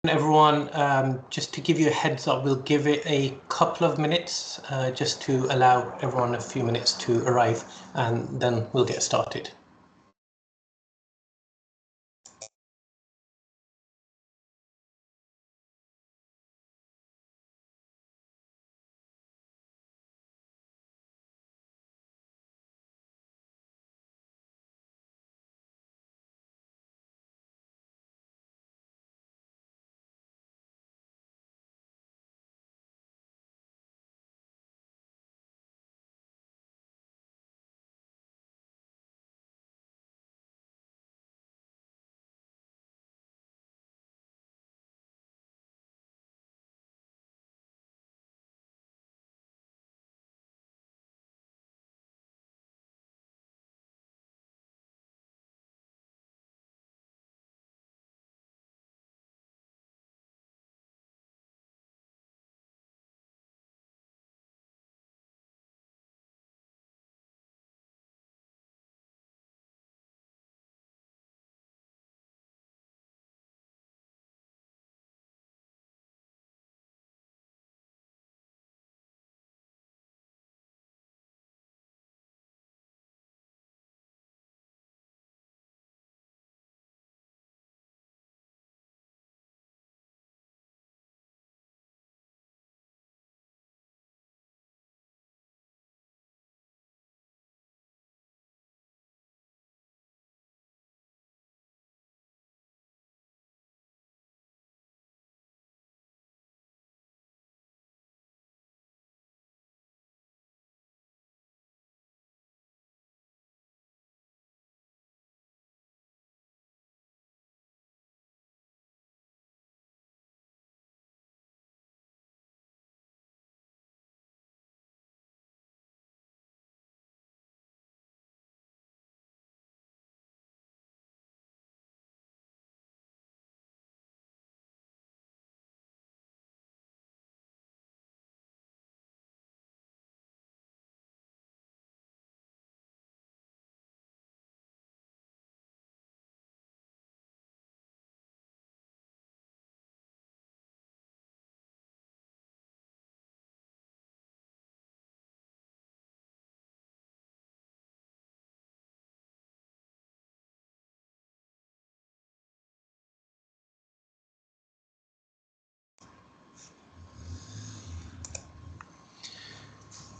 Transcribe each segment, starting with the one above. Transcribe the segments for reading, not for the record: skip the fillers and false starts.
Everyone, just to give you a heads up, we'll give it a couple of minutes just to allow everyone a few minutes to arrive, and then we'll get started.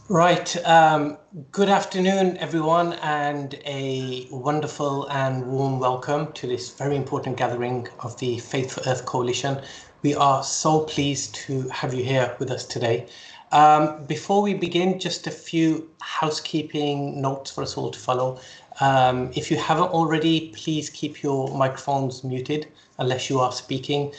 Right. Good afternoon, everyone, and a wonderful and warm welcome to this very important gathering of the Faith for Earth Coalition. We are so pleased to have you here with us today. Before we begin, just a few housekeeping notes for us all to follow. If you haven't already, please keep your microphones muted unless you are speaking.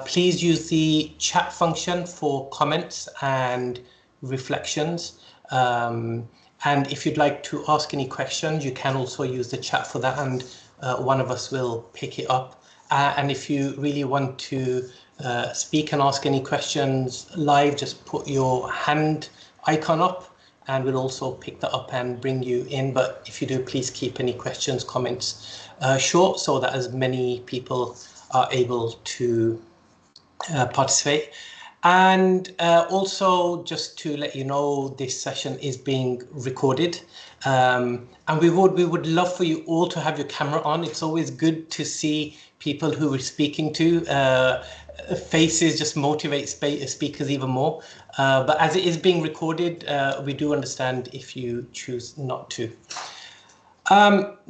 Please use the chat function for comments and reflections, and if you'd like to ask any questions, you can also use the chat for that, and one of us will pick it up. And if you really want to speak and ask any questions live, just put your hand icon up and we'll also pick that up and bring you in. But if you do, please keep any questions, comments short so that as many people are able to participate. And also, just to let you know, this session is being recorded, and we would love for you all to have your camera on. It's always good to see people who we're speaking to. Faces just motivate speakers even more. But as it is being recorded, we do understand if you choose not to.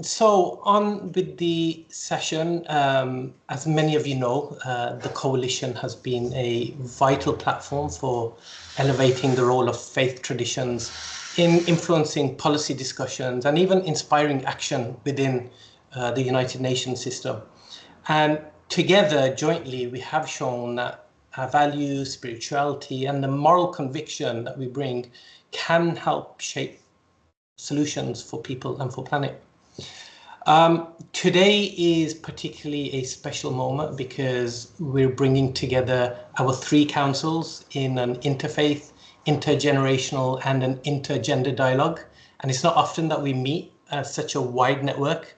So on with the session, as many of you know, the Coalition has been a vital platform for elevating the role of faith traditions in influencing policy discussions and even inspiring action within the United Nations system. And together, jointly, we have shown that our values, spirituality, and the moral conviction that we bring can help shape solutions for people and for planet. Today is particularly a special moment because we're bringing together our three councils in an interfaith, intergenerational, and an intergender dialogue. And it's not often that we meet as such a wide network.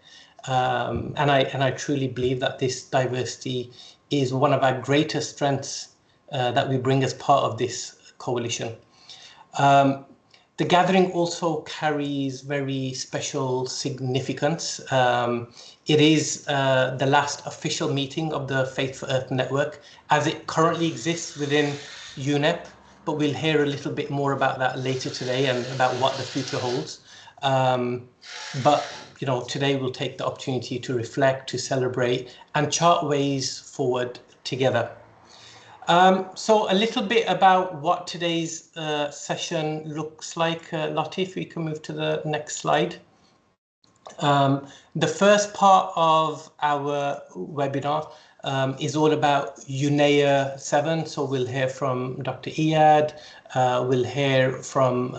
And I truly believe that this diversity is one of our greatest strengths that we bring as part of this coalition. The gathering also carries very special significance. It is the last official meeting of the Faith for Earth Network as it currently exists within UNEP, but we'll hear a little bit more about that later today and about what the future holds. But today we'll take the opportunity to reflect, to celebrate, and chart ways forward together. So a little bit about what today's session looks like. Lottie, if we can move to the next slide. The first part of our webinar is all about UNEA 7. So we'll hear from Dr. Iyad, we'll hear from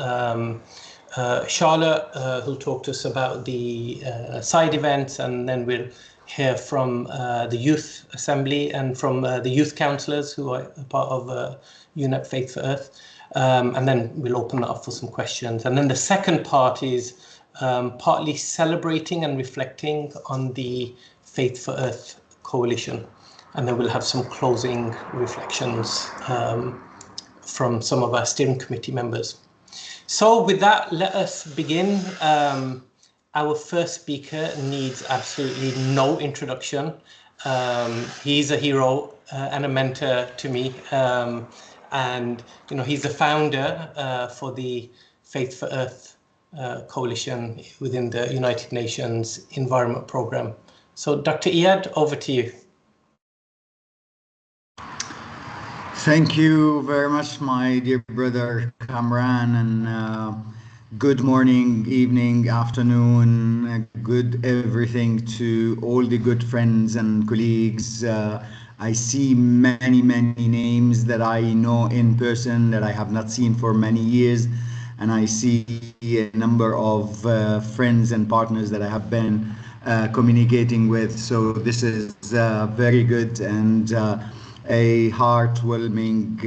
Charlotte, who'll talk to us about the side events, and then we'll hear from the Youth Assembly and from the youth councillors who are part of UNEP Faith for Earth. And then we'll open that up for some questions. And then the second part is partly celebrating and reflecting on the Faith for Earth Coalition. And then we'll have some closing reflections from some of our steering committee members. So with that, let us begin. Our first speaker needs absolutely no introduction. He's a hero and a mentor to me. And he's the founder for the Faith for Earth Coalition within the United Nations Environment Programme. So Dr. Iyad, over to you. Thank you very much, my dear brother Kamran, and good morning, evening, afternoon, good everything to all the good friends and colleagues. I see many names that I know in person that I have not seen for many years, and I see a number of friends and partners that I have been communicating with. So this is very good, and a heartwarming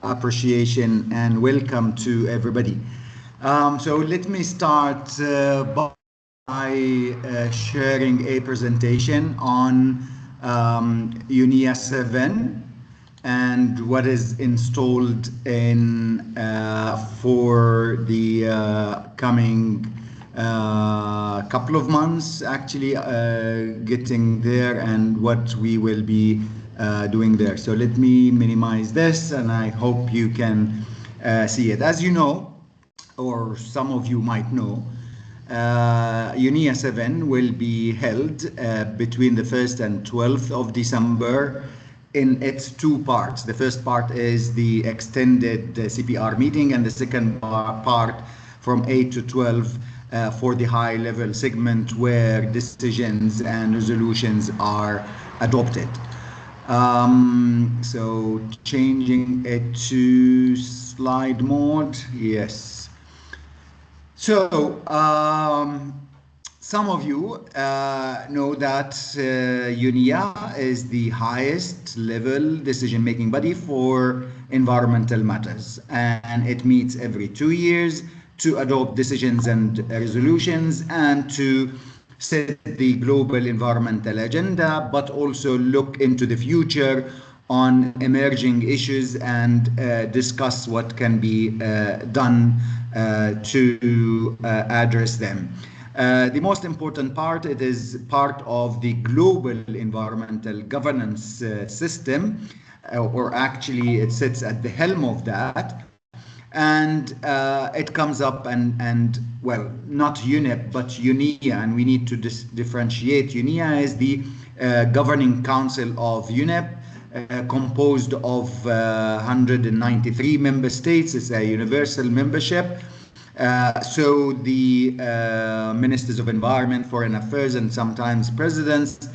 appreciation and welcome to everybody. So let me start by sharing a presentation on UNEA 7 and what is installed in for the coming couple of months, actually getting there, and what we will be doing there. So let me minimize this, and I hope you can see it. As you know, or some of you might know, UNEA 7 will be held between the 1st and 12th of December in its two parts. The first part is the extended CPR meeting, and the second part from 8 to 12 for the high-level segment where decisions and resolutions are adopted. So changing it to slide mode, yes. So some of you know that UNEA is the highest level decision-making body for environmental matters, and it meets every 2 years to adopt decisions and resolutions and to set the global environmental agenda, but also look into the future on emerging issues and discuss what can be done to address them. The most important part, it is part of the global environmental governance system, or actually it sits at the helm of that. And it comes up and well, not UNEP, but UNEA, and we need to differentiate. UNEA is the governing council of UNEP, composed of 193 member states. It's a universal membership. So the ministers of environment, foreign affairs, and sometimes presidents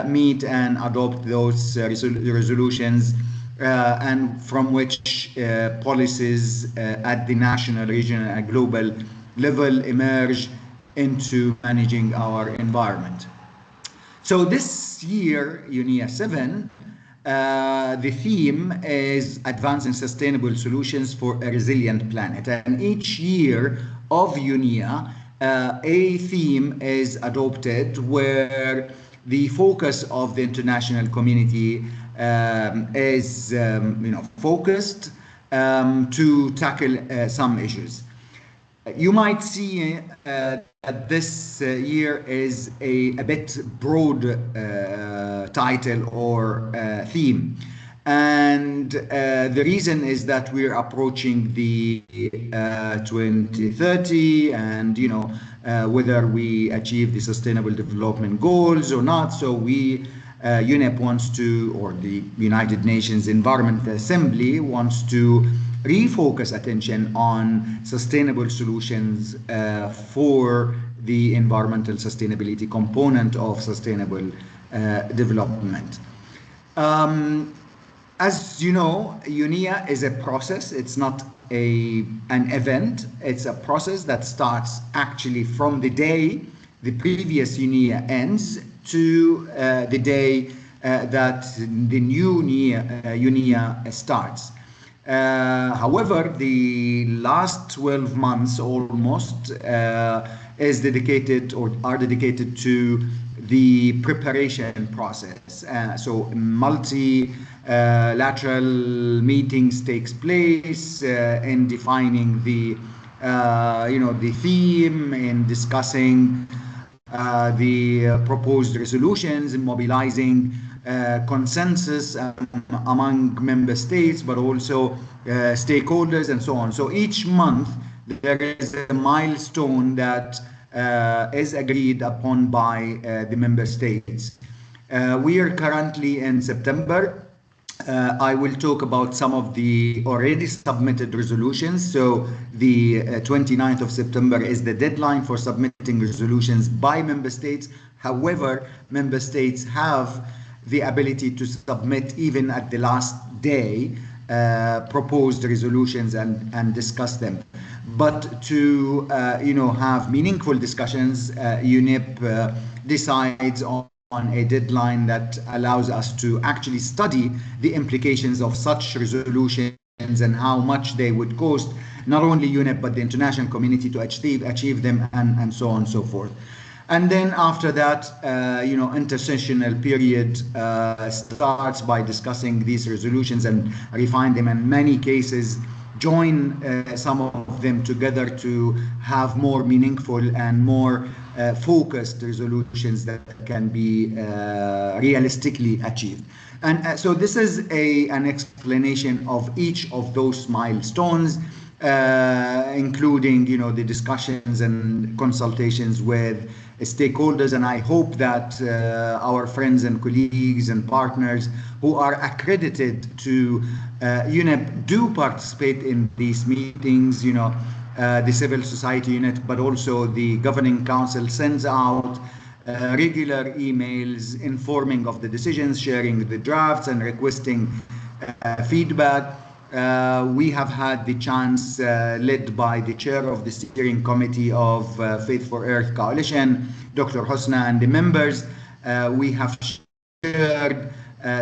meet and adopt those resolutions, and from which policies at the national, regional, and global level emerge into managing our environment. So this year, UNEA 7, the theme is Advancing Sustainable Solutions for a Resilient Planet. And each year of UNEA, a theme is adopted where the focus of the international community is focused to tackle some issues. You might see that this year is a bit broad title or theme. And the reason is that we're approaching the 2030 and, whether we achieve the Sustainable Development Goals or not. So UNEP wants to, or the United Nations Environment Assembly wants to refocus attention on sustainable solutions for the environmental sustainability component of sustainable development. As you know, UNEA is a process. It's not an event. It's a process that starts actually from the day the previous UNEA ends to the day that the new UNEA starts. However, the last 12 months almost is dedicated or are dedicated to the preparation process. So multilateral meetings takes place in defining the theme, in discussing the proposed resolutions, and mobilizing consensus among member states, but also stakeholders and so on. So each month there is a milestone that is agreed upon by the member states. We are currently in September. I will talk about some of the already submitted resolutions. So the 29th of September is the deadline for submitting resolutions by member states. However, member states have the ability to submit even at the last day proposed resolutions and discuss them. But to have meaningful discussions, UNEP decides on a deadline that allows us to actually study the implications of such resolutions and how much they would cost not only UNEP but the international community to achieve them, and so on and so forth. And then after that, intersessional period starts by discussing these resolutions and refine them, in many cases join some of them together to have more meaningful and more focused resolutions that can be realistically achieved. And so this is an explanation of each of those milestones, including the discussions and consultations with stakeholders. And I hope that our friends and colleagues and partners who are accredited to UNEP do participate in these meetings. The civil society unit, but also the governing council sends out regular emails informing of the decisions, sharing the drafts, and requesting feedback. We have had the chance, led by the chair of the steering committee of Faith for Earth Coalition, Dr. Hosna, and the members. We have shared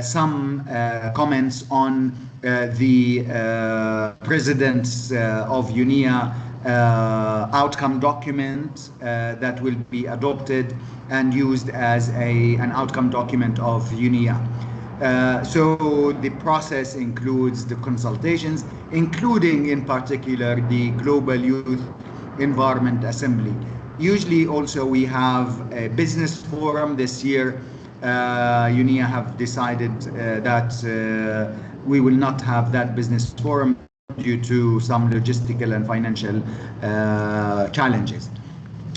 some comments on the president's of UNEA outcome document that will be adopted and used as an outcome document of UNEA. So the process includes the consultations, including in particular the Global Youth Environment Assembly. Usually also we have a business forum. This year UNEA have decided that we will not have that business forum due to some logistical and financial challenges.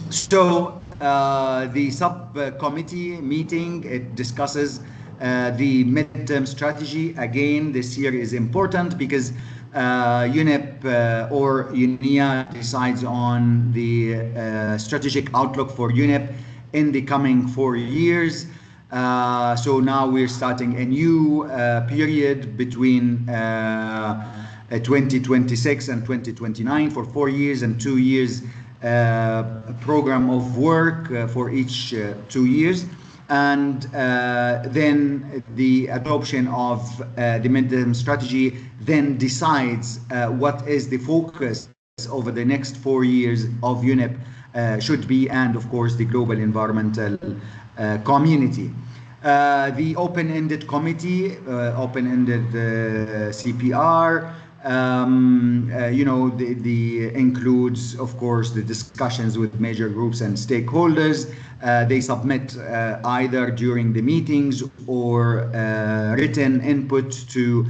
So the subcommittee meeting, it discusses the midterm strategy. Again, this year is important because UNEP or UNEA decides on the strategic outlook for UNEP in the coming 4 years. So now we're starting a new period between 2026 and 2029 for 4 years, and 2 years program of work for each 2 years. And then the adoption of the midterm strategy then decides what is the focus over the next 4 years of UNEP should be, and of course the global environmental community. The open-ended committee, open-ended CPR, the includes, of course, the discussions with major groups and stakeholders. They submit either during the meetings or written input to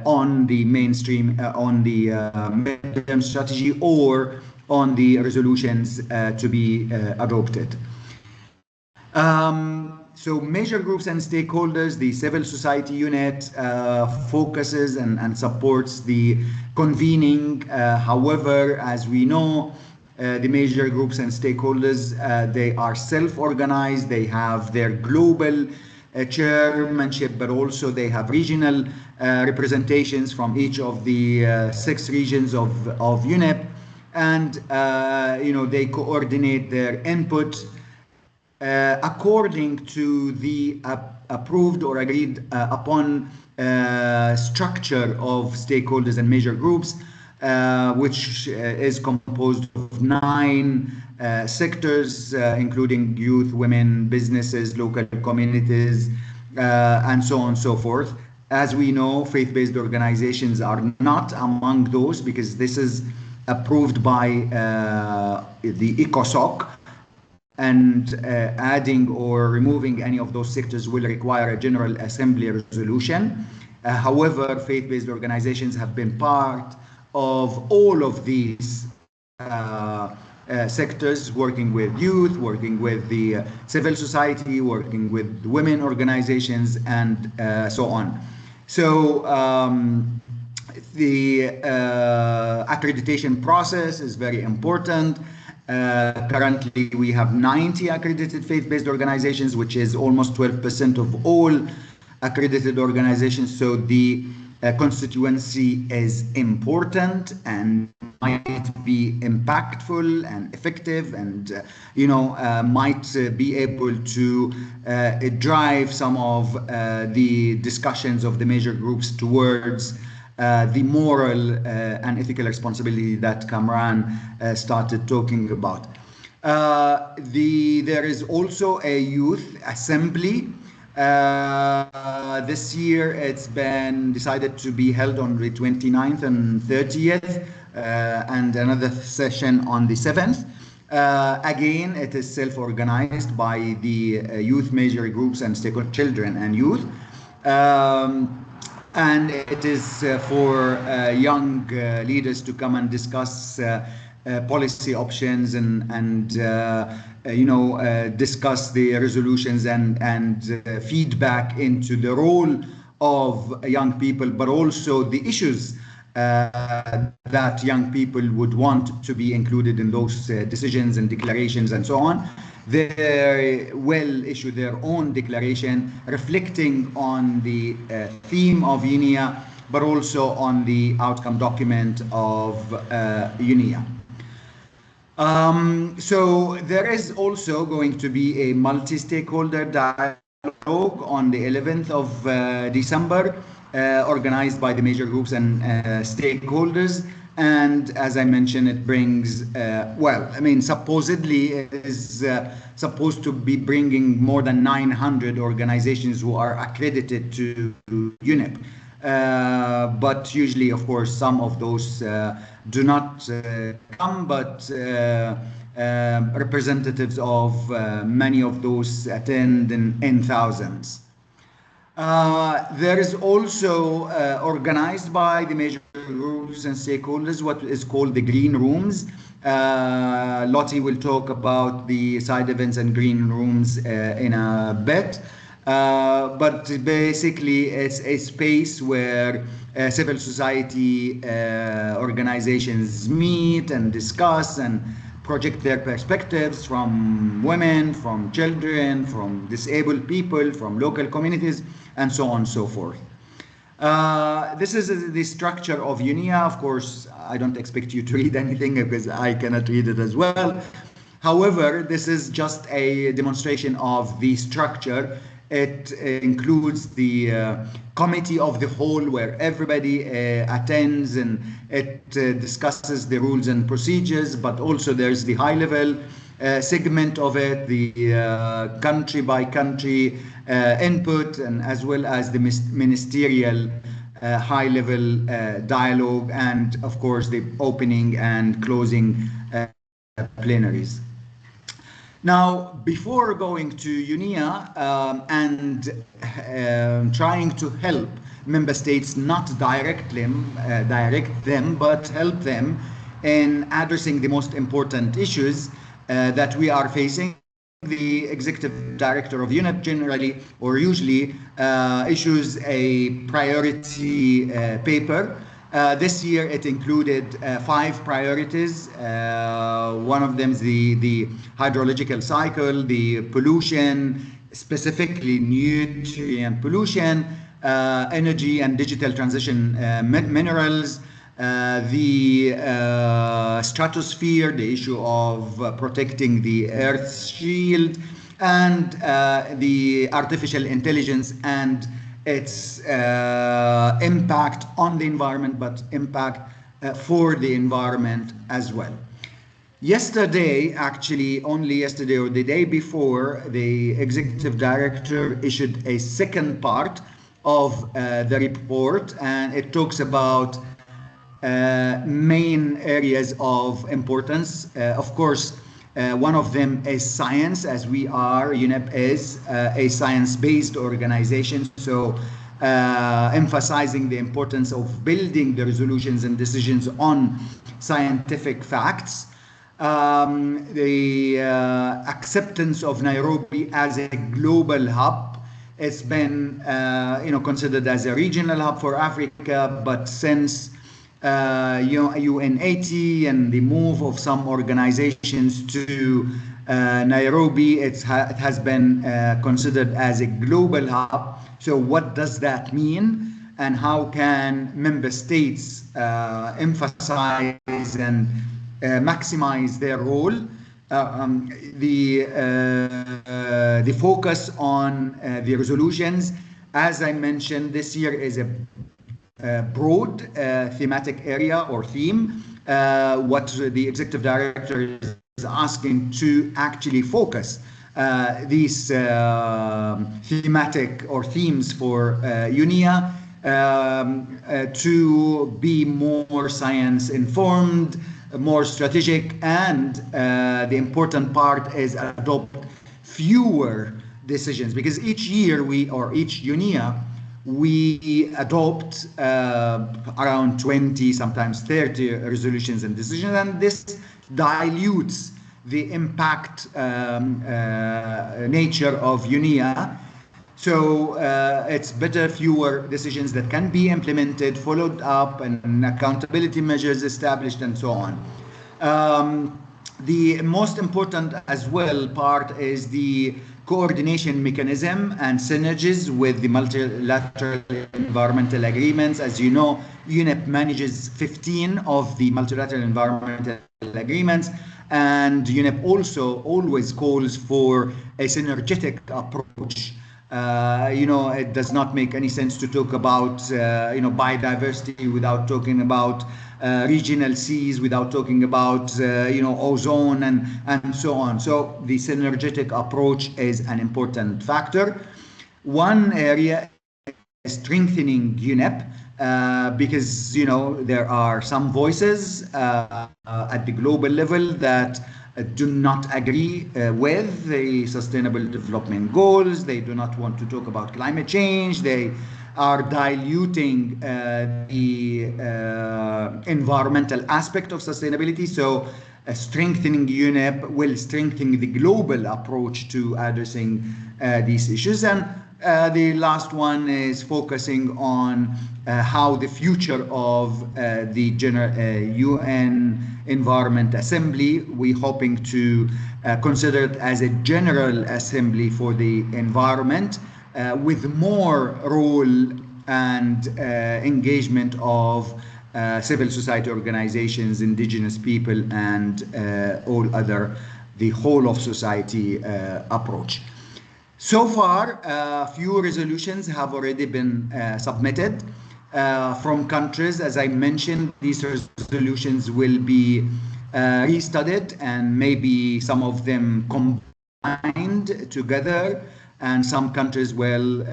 on the mainstream, on the midterm strategy, or on the resolutions to be adopted. So major groups and stakeholders, the civil society unit focuses and supports the convening. However, as we know, the major groups and stakeholders, they are self-organized. They have their global chairmanship, but also they have regional representations from each of the 6 regions of UNEP, and they coordinate their input according to the approved or agreed upon structure of stakeholders and major groups, which is composed of 9 sectors, including youth, women, businesses, local communities, and so on and so forth. As we know, faith-based organizations are not among those, because this is approved by the ECOSOC, and adding or removing any of those sectors will require a General Assembly resolution. However, faith-based organizations have been part of all of these sectors, working with youth, working with the civil society, working with women organizations, and so on. So the accreditation process is very important. Currently, we have 90 accredited faith-based organizations, which is almost 12% of all accredited organizations. So the constituency is important and might be impactful and effective, and might be able to drive some of the discussions of the major groups towards the moral and ethical responsibility that Kamran started talking about. There is also a youth assembly. This year it's been decided to be held on the 29th and 30th, and another session on the 7th. Again, it is self-organized by the youth major groups and stakeholders, children and youth. And it is for young leaders to come and discuss policy options and discuss the resolutions and feedback into the role of young people, but also the issues that young people would want to be included in those decisions and declarations and so on. They will issue their own declaration reflecting on the theme of UNEA, but also on the outcome document of UNEA. So there is also going to be a multi-stakeholder dialogue on the 11th of December, organized by the major groups and stakeholders. And as I mentioned, it brings, supposedly it is supposed to be bringing more than 900 organizations who are accredited to UNEP. But usually, of course, some of those do not come, but representatives of many of those attend in thousands. There is also organized by the major groups and stakeholders what is called the green rooms. Lottie will talk about the side events and green rooms in a bit. But basically, it's a space where civil society organizations meet and discuss and project their perspectives from women, from children, from disabled people, from local communities, and so on and so forth. This is the structure of UNEA. Of course, I don't expect you to read anything because I cannot read it as well. However, this is just a demonstration of the structure. It includes the committee of the whole, where everybody attends, and it discusses the rules and procedures, but also there's the high level segment of it, the country by country input, and as well as the ministerial high level dialogue, and of course the opening and closing plenaries. Now, before going to UNEA and trying to help member states not direct them, but help them in addressing the most important issues that we are facing, the executive director of UNEP generally or usually issues a priority paper. This year it included 5 priorities. One of them is the hydrological cycle, the pollution, specifically nutrient pollution, energy and digital transition minerals, the stratosphere, the issue of protecting the Earth's shield, and the artificial intelligence and its impact on the environment, but impact for the environment as well. Yesterday, actually, only yesterday or the day before, the executive director issued a second part of the report, and it talks about main areas of importance. Of course, one of them is science, as we are, UNEP is a science-based organization, so emphasizing the importance of building the resolutions and decisions on scientific facts. The acceptance of Nairobi as a global hub. It's been considered as a regional hub for Africa, but since UNEA and the move of some organizations to Nairobi, it has been considered as a global hub. So what does that mean, and how can member states emphasize and maximize their role? The focus on the resolutions, as I mentioned, this year is a broad thematic area or theme. What the executive director is asking to actually focus these thematic or themes for UNEA to be more science informed, more strategic, and the important part is adopt fewer decisions, because each year each UNEA we adopt around 20, sometimes 30 resolutions and decisions, and this dilutes the impact nature of UNEA. So it's better fewer decisions that can be implemented, followed up, and accountability measures established, and so on. The most important as well part is the coordination mechanism and synergies with the multilateral environmental agreements. As you know, UNEP manages 15 of the multilateral environmental agreements, and UNEP also always calls for a synergetic approach. It does not make any sense to talk about biodiversity without talking about regional seas, without talking about ozone and so on. So the synergetic approach is an important factor. One area is strengthening UNEP because there are some voices at the global level that do not agree with the Sustainable Development Goals. They do not want to talk about climate change. They are diluting the environmental aspect of sustainability. So strengthening UNEP will strengthen the global approach to addressing these issues. And the last one is focusing on how the future of the UN Environment Assembly, we're hoping to consider it as a general assembly for the environment with more role and engagement of civil society organizations, indigenous people, and the whole of society approach. So far, few resolutions have already been submitted from countries. As I mentioned, these resolutions will be restudied and maybe some of them combined together. And some countries will,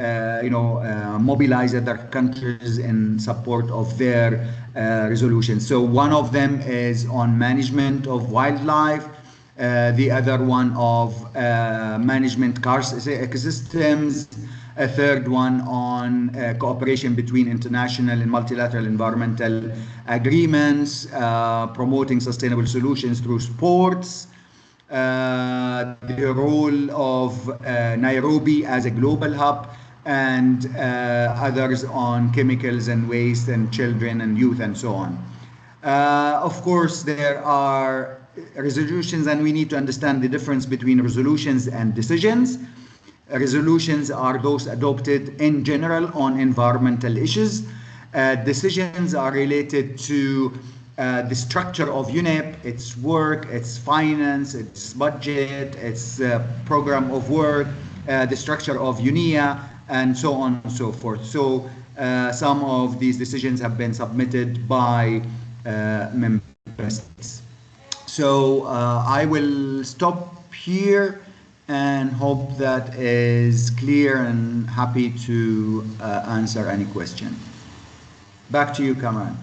mobilize other countries in support of their resolutions. So one of them is on management of wildlife. The other one of management ecosystems, a third one on cooperation between international and multilateral environmental agreements, promoting sustainable solutions through sports, the role of Nairobi as a global hub, and others on chemicals and waste and children and youth and so on. Of course, there are resolutions, and we need to understand the difference between resolutions and decisions. Resolutions are those adopted in general on environmental issues. Decisions are related to the structure of UNEP, its work, its finance, its budget, its program of work, the structure of UNEA, and so on and so forth. So some of these decisions have been submitted by member states. So I will stop here and hope that is clear, and happy to answer any question. Back to you, Kamran.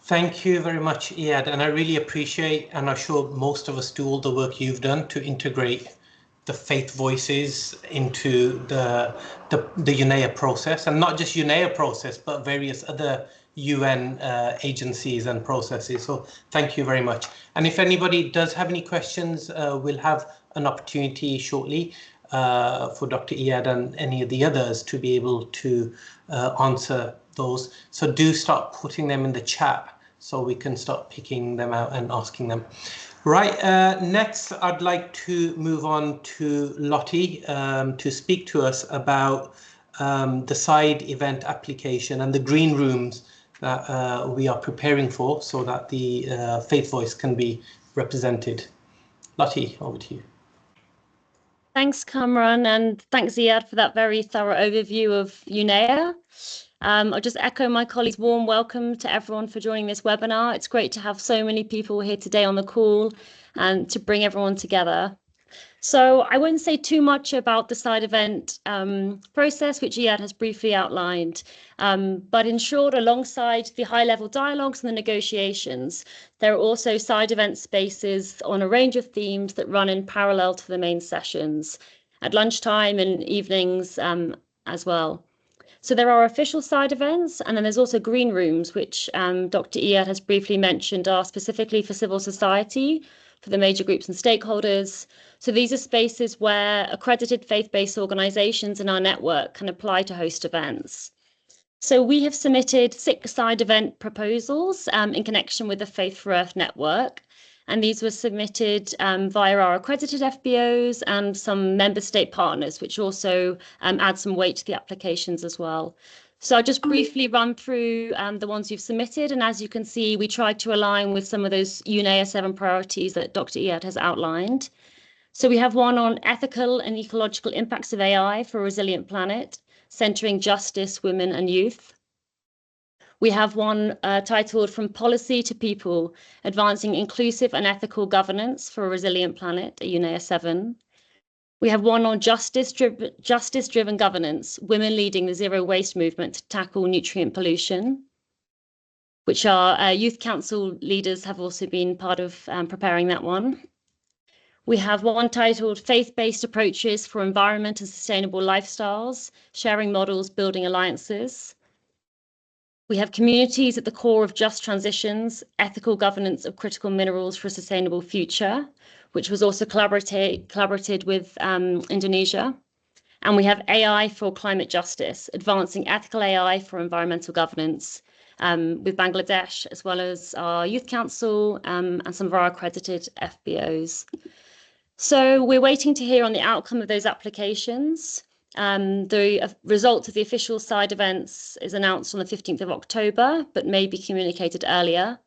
Thank you very much, Iyad, and I really appreciate, and I'm sure most of us do, all the work you've done to integrate the faith voices into the UNEA process, and not just UNEA process, but various other UN agencies and processes. So thank you very much. And if anybody does have any questions, we'll have an opportunity shortly for Dr. Iyad and any of the others to be able to answer those. So do start putting them in the chat so we can start picking them out and asking them. Right, next I'd like to move on to Lottie to speak to us about the side event application and the green rooms that we are preparing for, so that the faith voice can be represented. Lottie, over to you. Thanks, Kamran, and thanks, Iyad, for that very thorough overview of UNEA. I'll just echo my colleague's warm welcome to everyone for joining this webinar. It's great to have so many people here today on the call and to bring everyone together. So I won't say too much about the side event process, which Iyad has briefly outlined. But in short, alongside the high-level dialogues and the negotiations, there are also side event spaces on a range of themes that run in parallel to the main sessions at lunchtime and evenings as well. So there are official side events, and then there's also green rooms, which Dr. Iyad has briefly mentioned are specifically for civil society, for the major groups and stakeholders. So these are spaces where accredited faith-based organizations in our network can apply to host events. So we have submitted 6 side event proposals in connection with the Faith for Earth network. And these were submitted via our accredited FBOs and some member state partners, which also add some weight to the applications as well. So I'll just briefly run through the ones you've submitted. And as you can see, we tried to align with some of those UNEA 7 priorities that Dr. Iyad has outlined. So we have one on ethical and ecological impacts of AI for a resilient planet, centering justice, women and youth. We have one titled From Policy to People, Advancing Inclusive and Ethical Governance for a Resilient Planet at UNEA 7. We have one on justice-driven governance, women leading the zero waste movement to tackle nutrient pollution, which our Youth Council leaders have also been part of preparing that one. We have one titled Faith-Based Approaches for Environment and Sustainable Lifestyles, Sharing Models, Building Alliances. We have Communities at the Core of Just Transitions, Ethical Governance of Critical Minerals for a Sustainable Future, which was also collaborated with Indonesia. And we have AI for Climate Justice, Advancing Ethical AI for Environmental Governance with Bangladesh, as well as our Youth Council and some of our accredited FBOs. So we're waiting to hear on the outcome of those applications. The results of the official side events is announced on the 15th of October, but may be communicated earlier.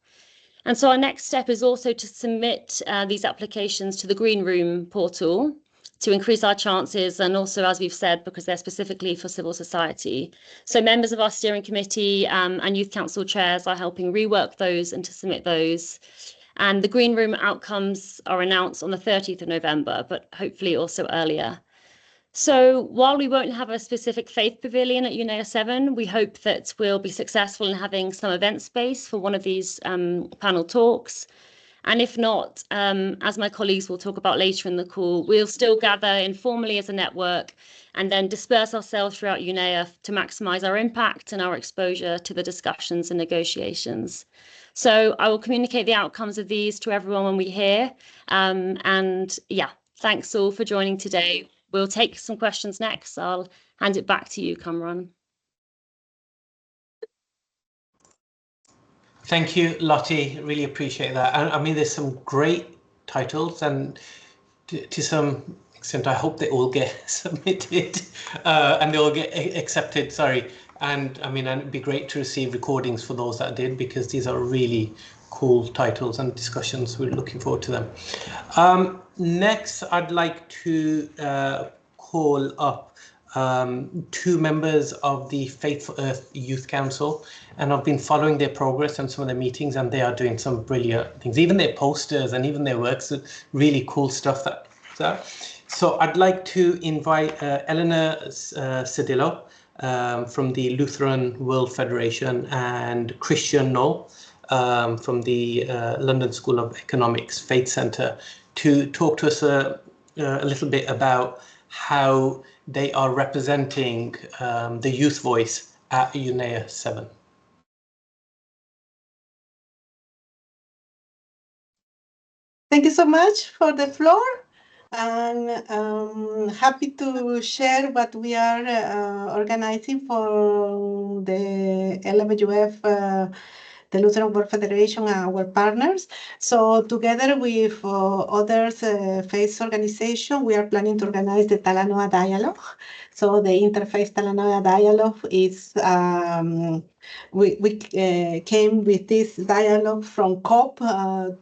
And so our next step is also to submit these applications to the Green Room portal to increase our chances, and also, as we've said, because they're specifically for civil society. So members of our steering committee and youth council chairs are helping rework those and to submit those. And the Green Room outcomes are announced on the 30th of November, but hopefully also earlier. So while we won't have a specific faith pavilion at UNEA 7, we hope that we'll be successful in having some event space for one of these panel talks. And if not, as my colleagues will talk about later in the call, we'll still gather informally as a network and then disperse ourselves throughout UNEA to maximize our impact and our exposure to the discussions and negotiations. So I will communicate the outcomes of these to everyone when we hear. And yeah, thanks all for joining today. We'll take some questions next. I'll hand it back to you, Kamran. Thank you, Lottie. Really appreciate that. I mean, there's some great titles, and to some extent, I hope they all get submitted and they all get accepted. Sorry. And I mean, it'd be great to receive recordings for those that did, because these are really cool titles and discussions. We're looking forward to them. Next, I'd like to call up two members of the Faith for Earth Youth Council, and I've been following their progress and some of their meetings, and they are doing some brilliant things. Even their posters and even their works, really cool stuff. So I'd like to invite Eleanor Cedillo from the Lutheran World Federation, and Christian Knoll from the London School of Economics Faith Centre, to talk to us a little bit about how they are representing the youth voice at UNEA 7. Thank you so much for the floor. And happy to share what we are organizing for the LWF, the Lutheran World Federation, and our partners. So together with others faith organization, we are planning to organize the Talanoa Dialogue. So the Interfaith Talanoa Dialogue is, we came with this dialogue from COP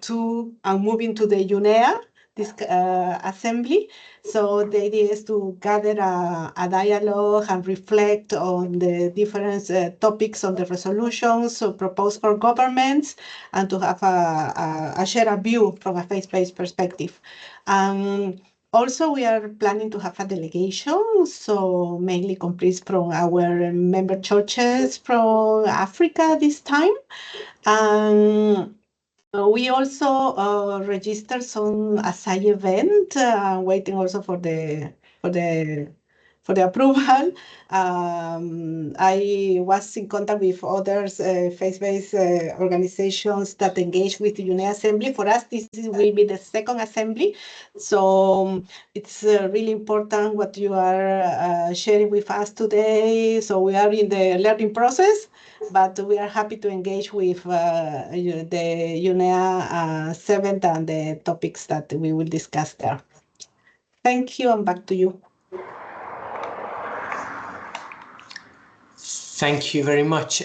to moving to the UNEA, this assembly. So the idea is to gather a dialogue and reflect on the different topics of the resolutions proposed for governments, and to have a share a view from a faith-based perspective. Also, we are planning to have a delegation, so mainly composed from our member churches from Africa this time. We also registered some side event, waiting also for the approval. I was in contact with others faith-based organizations that engage with the UNEA Assembly. For us, this will be the second assembly, so it's really important what you are sharing with us today. So we are in the learning process, but we are happy to engage with the UNEA 7 and the topics that we will discuss there. Thank you, and back to you. Thank you very much.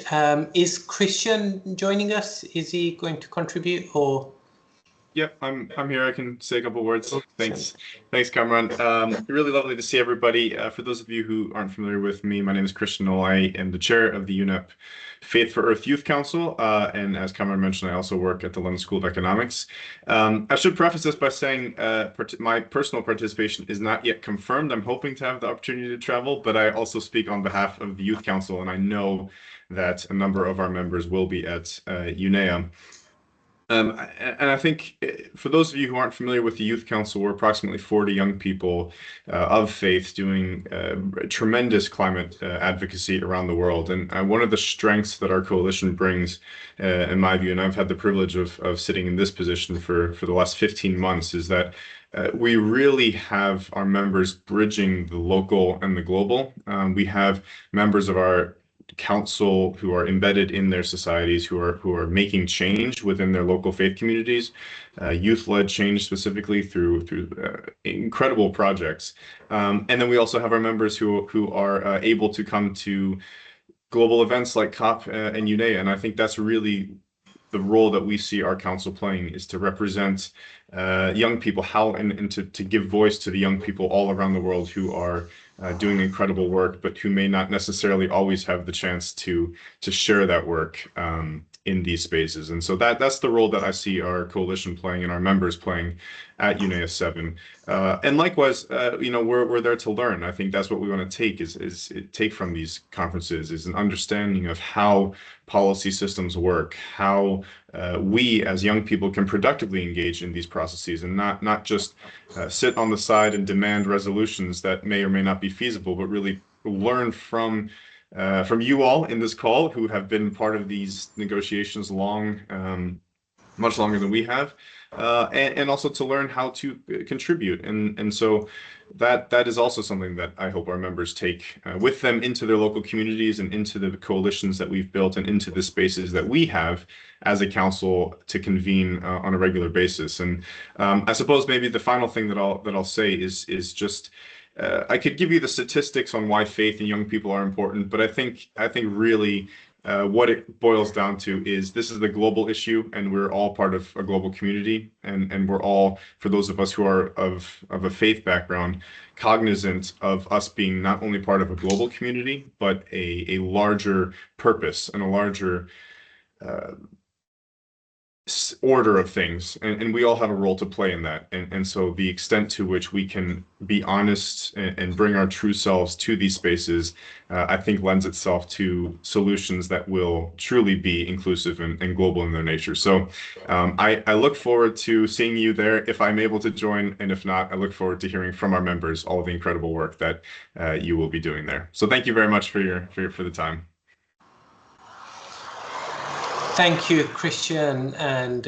Is Christian joining us? Is he going to contribute, or? Yep, I'm here. I can say a couple of words. Thanks, Kamran. Really lovely to see everybody. For those of you who aren't familiar with me, my name is Christian Knoll. I am the chair of the UNEP Faith for Earth Youth Council, and as Kamran mentioned, I also work at the London School of Economics. I should preface this by saying my personal participation is not yet confirmed. I'm hoping to have the opportunity to travel, but I also speak on behalf of the Youth Council, and I know that a number of our members will be at UNEA. And I think for those of you who aren't familiar with the Youth Council, we're approximately 40 young people of faith doing tremendous climate advocacy around the world. And one of the strengths that our coalition brings, in my view, and I've had the privilege of sitting in this position for the last 15 months, is that we really have our members bridging the local and the global. We have members of our council who are embedded in their societies, who are making change within their local faith communities, youth-led change specifically through incredible projects. And then we also have our members who are able to come to global events like COP and UNEA, and I think that's really the role that we see our council playing is to represent young people, and to give voice to the young people all around the world who are doing incredible work, but who may not necessarily always have the chance to share that work in these spaces. And so that's the role that I see our coalition playing and our members playing at UNEA 7. And likewise, we're there to learn. I think that's what we want to take from these conferences, is an understanding of how policy systems work, how we as young people can productively engage in these processes, and not just sit on the side and demand resolutions that may or may not be feasible, but really learn from you all in this call who have been part of these negotiations much longer than we have, and also to learn how to contribute. And so that is also something that I hope our members take with them into their local communities and into the coalitions that we've built and into the spaces that we have as a council to convene on a regular basis. And I suppose maybe the final thing that I'll say is just I could give you the statistics on why faith in young people are important, but I think really what it boils down to is this is the global issue, and we're all part of a global community, and we're all, for those of us who are of a faith background, cognizant of us being not only part of a global community, but a larger purpose and a larger order of things, and we all have a role to play in that. And so the extent to which we can be honest and bring our true selves to these spaces, I think lends itself to solutions that will truly be inclusive and global in their nature. So I look forward to seeing you there if I'm able to join, and if not, I look forward to hearing from our members all of the incredible work that you will be doing there. So thank you very much for the time. Thank you, Christian and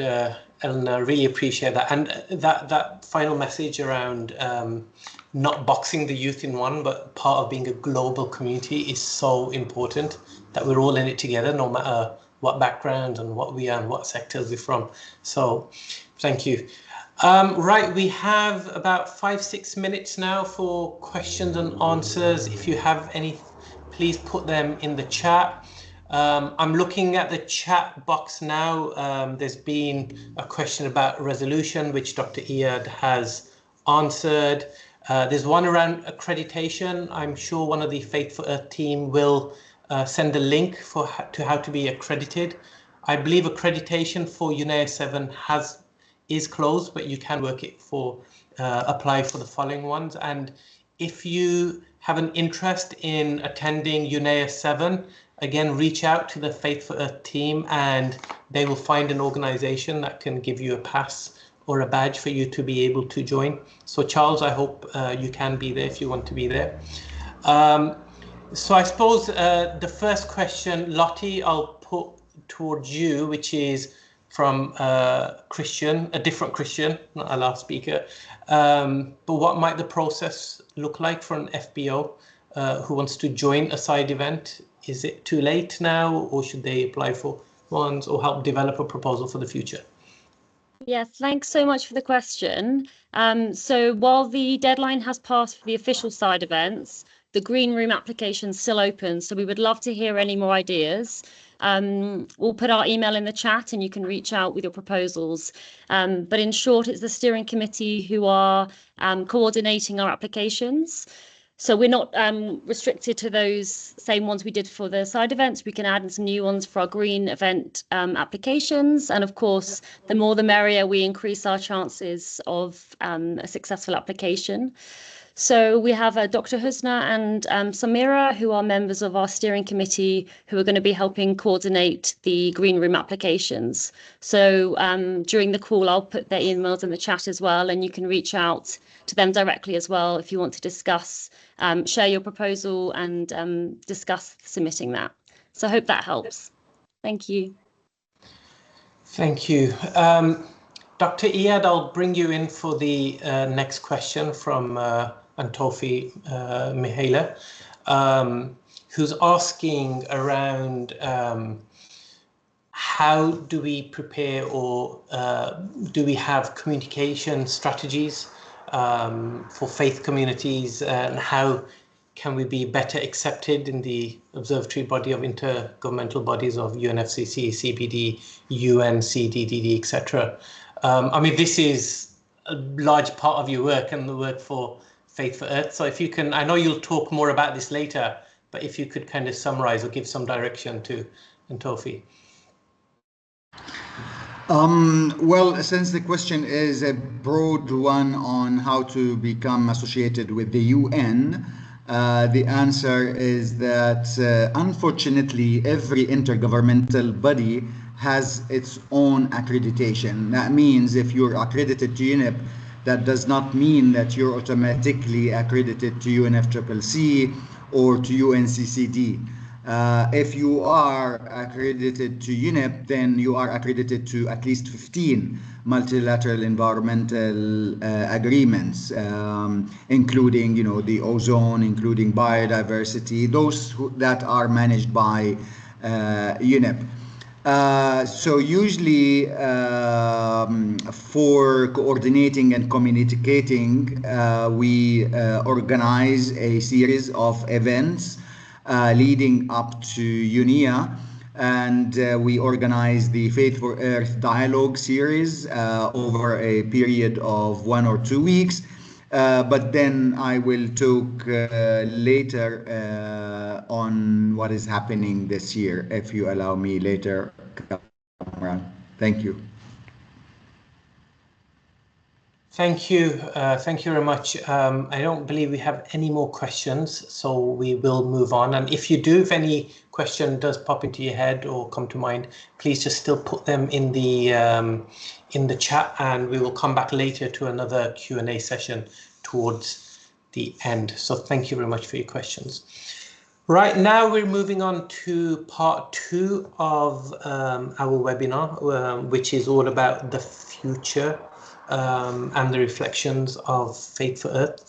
Eleanor. Really appreciate that. And that final message around not boxing the youth in one, but part of being a global community is so important, that we're all in it together, no matter what background and what we are and what sectors we're from. So thank you. Right, we have about 5-6 minutes now for questions and answers. If you have any, please put them in the chat. I'm looking at the chat box now. There's been a question about resolution, which Dr. Iyad has answered. There's one around accreditation. I'm sure one of the Faith for Earth team will send a link to how to be accredited. I believe accreditation for UNEA 7 is closed, but you can work it for apply for the following ones. And if you have an interest in attending UNEA 7, again, reach out to the Faith for Earth team, and they will find an organization that can give you a pass or a badge for you to be able to join. So Charles, I hope you can be there if you want to be there. So I suppose the first question, Lottie, I'll put towards you, which is from Christian, a different Christian, not our last speaker. But what might the process look like for an FBO who wants to join a side event? Is it too late now, or should they apply for ones or help develop a proposal for the future? Yes, thanks so much for the question. So while the deadline has passed for the official side events, the Green Room application is still open. So we would love to hear any more ideas. We'll put our email in the chat and you can reach out with your proposals. But in short, it's the steering committee who are coordinating our applications. So we're not restricted to those same ones we did for the side events. We can add in some new ones for our green event applications. And of course, the more the merrier, we increase our chances of a successful application. So we have Dr. Husna and Samira, who are members of our steering committee, who are going to be helping coordinate the Green Room applications. So during the call, I'll put their emails in the chat as well, and you can reach out to them directly as well if you want to discuss, share your proposal and discuss submitting that. So I hope that helps. Thank you. Thank you. Dr. Iyad, I'll bring you in for the next question from Antofi Mihaela, who's asking around how do we prepare, or do we have communication strategies for faith communities, and how can we be better accepted in the observatory body of intergovernmental bodies of UNFCCC, CBD, UN, CDDD, etc. I mean, this is a large part of your work and the work for Faith for Earth. So if you can, I know you'll talk more about this later, but if you could kind of summarize or give some direction to Ntofi. Well, since the question is a broad one on how to become associated with the UN, the answer is that unfortunately every intergovernmental body has its own accreditation. That means if you're accredited to UNEP, that does not mean that you're automatically accredited to UNFCCC or to UNCCD. If you are accredited to UNEP, then you are accredited to at least 15 multilateral environmental agreements, including, the ozone, including biodiversity, those that are managed by UNEP. So usually for coordinating and communicating, we organize a series of events leading up to UNEA, and we organize the Faith for Earth dialogue series over a period of 1 or 2 weeks. But then I will talk later on what is happening this year, if you allow me later, Kamran. Thank you. Thank you. Thank you very much. I don't believe we have any more questions, so we will move on. And if you do, if any question does pop into your head or come to mind, please just still put them in the chat, and we will come back later to another Q&A session towards the end. So thank you very much for your questions. Right now, we're moving on to part 2 of our webinar, which is all about the future and the reflections of Faith for Earth.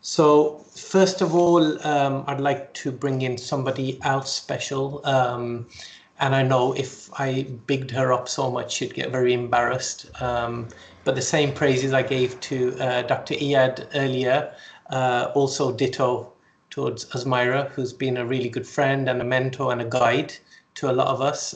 So first of all, I'd like to bring in somebody else special. And I know if I bigged her up so much, she'd get very embarrassed. But the same praises I gave to Dr. Iyad earlier, also ditto towards Azmira, who's been a really good friend and a mentor and a guide to a lot of us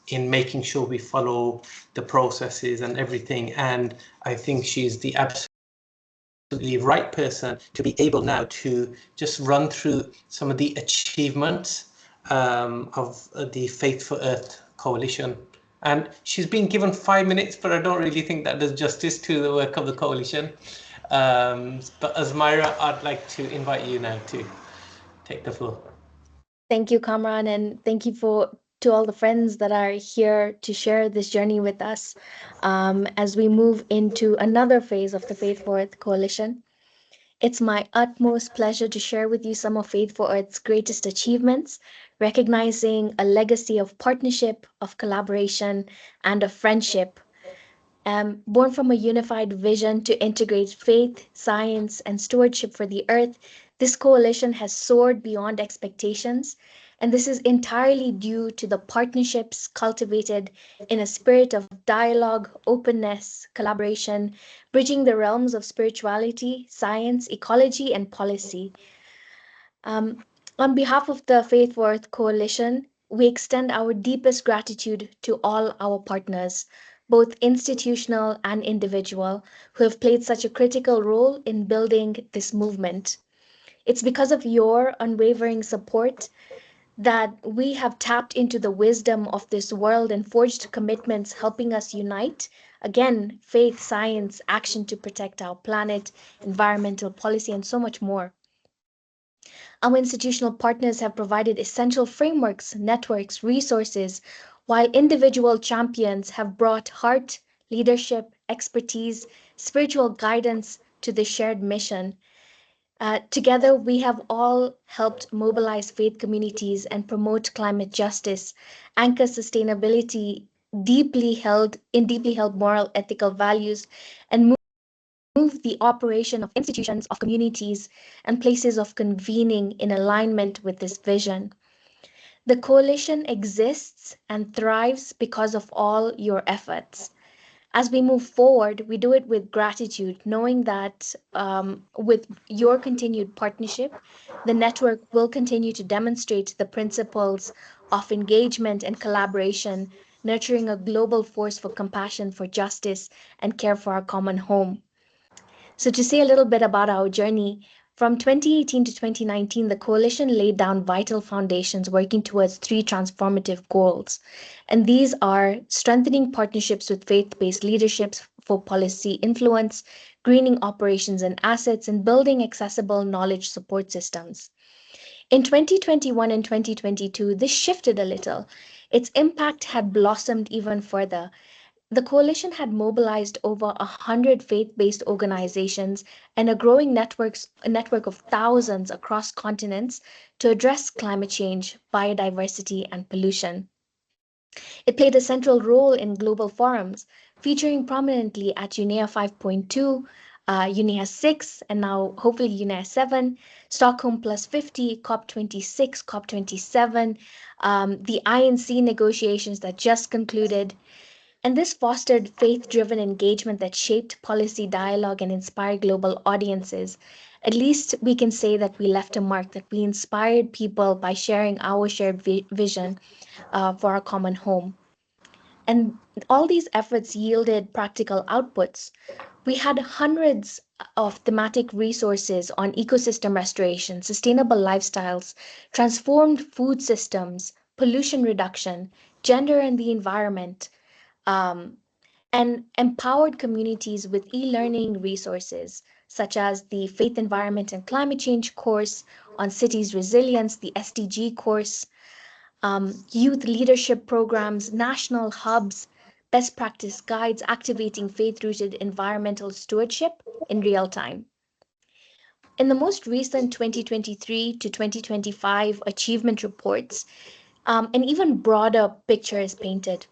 in making sure we follow the processes and everything. And I think she's the absolutely right person to be able now to just run through some of the achievements of the Faith for Earth Coalition. And she's been given 5 minutes, but I don't really think that does justice to the work of the coalition. But Azmira, I'd like to invite you now to take the floor. Thank you, Kamran, and thank you to all the friends that are here to share this journey with us as we move into another phase of the Faith for Earth Coalition. It's my utmost pleasure to share with you some of Faith for Earth's greatest achievements, recognizing a legacy of partnership, of collaboration, and of friendship. Born from a unified vision to integrate faith, science, and stewardship for the earth, this coalition has soared beyond expectations, and this is entirely due to the partnerships cultivated in a spirit of dialogue, openness, collaboration, bridging the realms of spirituality, science, ecology, and policy. On behalf of the Faith for Earth Coalition, we extend our deepest gratitude to all our partners, both institutional and individual, who have played such a critical role in building this movement. It's because of your unwavering support that we have tapped into the wisdom of this world and forged commitments helping us unite, again, faith, science, action to protect our planet, environmental policy, and so much more. Our institutional partners have provided essential frameworks, networks, resources, while individual champions have brought heart, leadership, expertise, spiritual guidance to the shared mission. Together, we have all helped mobilize faith communities and promote climate justice, anchor sustainability, deeply held moral, ethical values, and move the operation of institutions, of communities, and places of convening in alignment with this vision. The coalition exists and thrives because of all your efforts. As we move forward, we do it with gratitude, knowing that with your continued partnership, the network will continue to demonstrate the principles of engagement and collaboration, nurturing a global force for compassion, for justice, and care for our common home. So, to say a little bit about our journey, from 2018 to 2019, the coalition laid down vital foundations working towards three transformative goals. And these are strengthening partnerships with faith-based leaderships for policy influence, greening operations and assets, and building accessible knowledge support systems. In 2021 and 2022, this shifted a little. Its impact had blossomed even further. The coalition had mobilized over 100 faith-based organizations and a growing network of thousands across continents to address climate change, biodiversity, and pollution. It played a central role in global forums, featuring prominently at UNEA 5.2, UNEA 6, and now hopefully UNEA 7, Stockholm Plus 50, COP26, COP27, the INC negotiations that just concluded. And this fostered faith-driven engagement that shaped policy dialogue and inspired global audiences. At least we can say that we left a mark, that we inspired people by sharing our shared vision for our common home. And all these efforts yielded practical outputs. We had hundreds of thematic resources on ecosystem restoration, sustainable lifestyles, transformed food systems, pollution reduction, gender and the environment, and empowered communities with e-learning resources, such as the Faith, Environment, and Climate Change course on cities resilience, the SDG course, youth leadership programs, national hubs, best practice guides activating faith-rooted environmental stewardship in real time. In the most recent 2023 to 2025 achievement reports, an even broader picture is painted.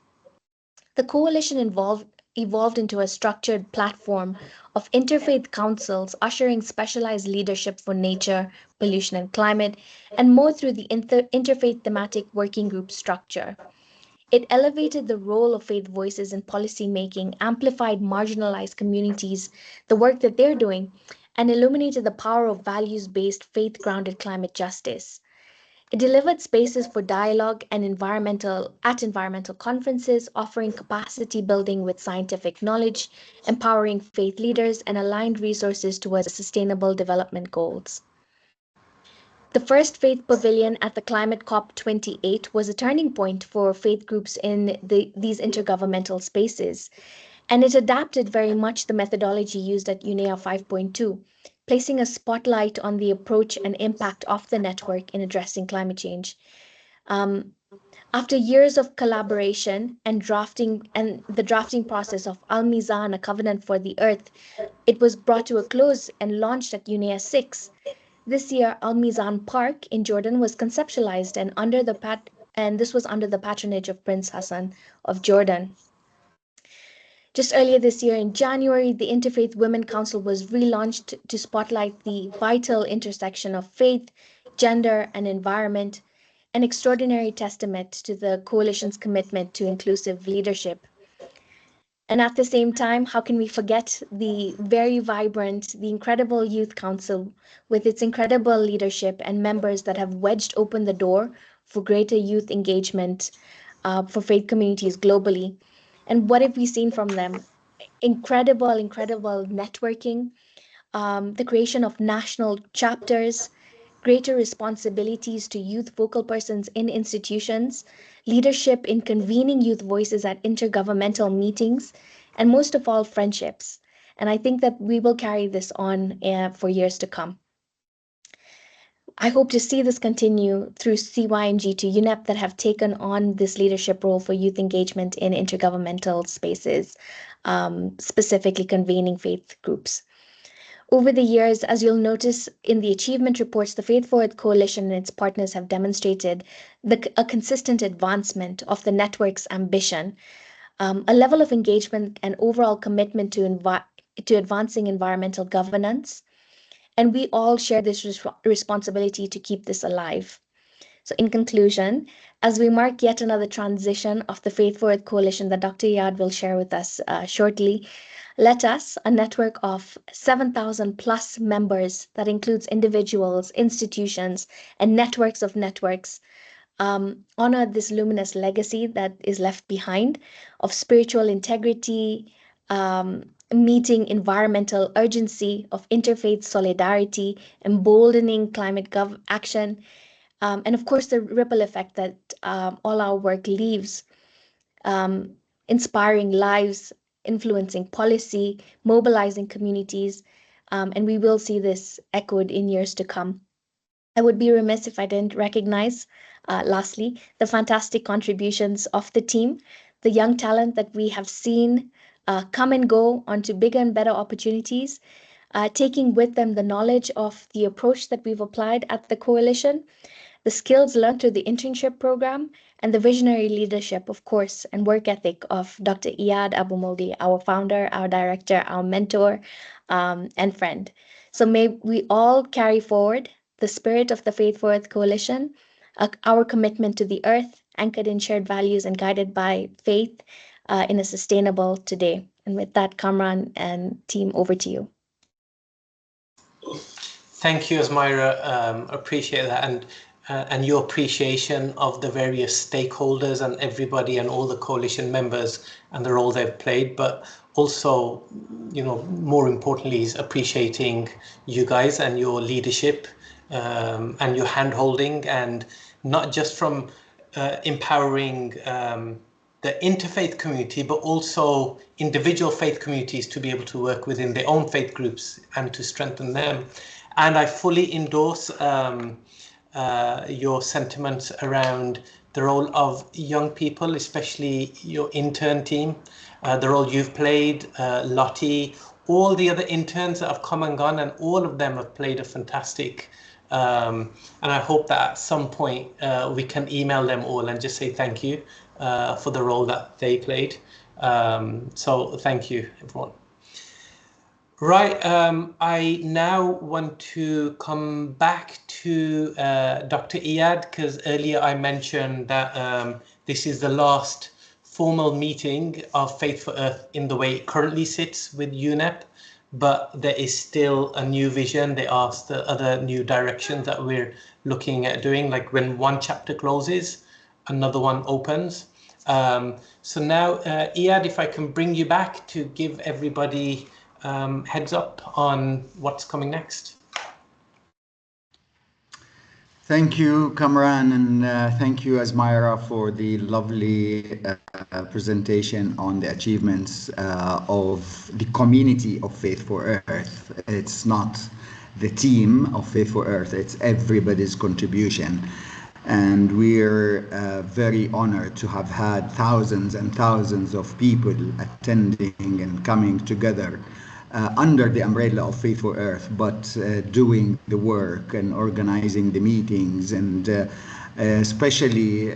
The coalition evolved into a structured platform of interfaith councils ushering specialized leadership for nature, pollution, and climate, and more through the interfaith thematic working group structure. It elevated the role of faith voices in policy making, amplified marginalized communities, the work that they're doing, and illuminated the power of values-based, faith-grounded climate justice. It delivered spaces for dialogue and environmental conferences, offering capacity building with scientific knowledge, empowering faith leaders, and aligned resources towards sustainable development goals. The first faith pavilion at the Climate COP 28 was a turning point for faith groups in these intergovernmental spaces, and it adapted very much the methodology used at UNEA 5.2, placing a spotlight on the approach and impact of the network in addressing climate change. After years of collaboration and the drafting process of Al-Mizan, a covenant for the earth, it was brought to a close and launched at UNEA 6. This year, Al-Mizan Park in Jordan was conceptualized and this was under the patronage of Prince Hassan of Jordan. Just earlier this year in January, the Interfaith Women Council was relaunched to spotlight the vital intersection of faith, gender, and environment, an extraordinary testament to the coalition's commitment to inclusive leadership. And at the same time, how can we forget the very vibrant, the incredible Youth Council with its incredible leadership and members that have wedged open the door for greater youth engagement for faith communities globally. And what have we seen from them? Incredible networking, the creation of national chapters, greater responsibilities to youth focal persons in institutions, leadership in convening youth voices at intergovernmental meetings, and most of all, friendships. And I think that we will carry this on for years to come. I hope to see this continue through CYNG to UNEP that have taken on this leadership role for youth engagement in intergovernmental spaces, specifically convening faith groups. Over the years, as you'll notice in the achievement reports, the Faith Forward Coalition and its partners have demonstrated a consistent advancement of the network's ambition, a level of engagement and overall commitment to advancing environmental governance. And we all share this responsibility to keep this alive. So in conclusion, as we mark yet another transition of the Faith for Earth Coalition that Dr. Iyad will share with us shortly, let us, a network of 7,000 plus members that includes individuals, institutions, and networks of networks, honor this luminous legacy that is left behind of spiritual integrity, meeting environmental urgency, of interfaith solidarity, emboldening climate action, and of course the ripple effect that all our work leaves, inspiring lives, influencing policy, mobilizing communities, and we will see this echoed in years to come. I would be remiss if I didn't recognize, lastly, the fantastic contributions of the team, the young talent that we have seen come and go onto bigger and better opportunities, taking with them the knowledge of the approach that we've applied at the coalition, the skills learned through the internship program, and the visionary leadership, of course, and work ethic of Dr. Iyad Abu Mogli, our founder, our director, our mentor, and friend. So may we all carry forward the spirit of the Faith for Earth Coalition, our commitment to the earth, anchored in shared values and guided by faith in a sustainable today. And with that, Kamran and team, over to you. Thank you, Asmira. Appreciate that. And your appreciation of the various stakeholders and everybody and all the coalition members and the role they've played, but also, more importantly, is appreciating you guys and your leadership and your hand-holding, and not just from empowering the interfaith community, but also individual faith communities to be able to work within their own faith groups and to strengthen them. And I fully endorse your sentiments around the role of young people, especially your intern team, the role you've played, Lottie, all the other interns that have come and gone, and all of them have played a fantastic, and I hope that at some point we can email them all and just say thank you for the role that they played. So thank you, everyone. Right, I now want to come back to Dr. Iyad, because earlier I mentioned that this is the last formal meeting of Faith for Earth in the way it currently sits with UNEP, but there is still a new vision. There are the other new directions that we're looking at doing, like when one chapter closes, another one opens. So now, Iyad, if I can bring you back to give everybody heads up on what's coming next. Thank you, Kamran, and thank you, Asmira, for the lovely presentation on the achievements of the community of Faith for Earth. It's not the team of Faith for Earth, it's everybody's contribution. And we're very honored to have had thousands and thousands of people attending and coming together under the umbrella of Faith for Earth, but doing the work and organizing the meetings, and especially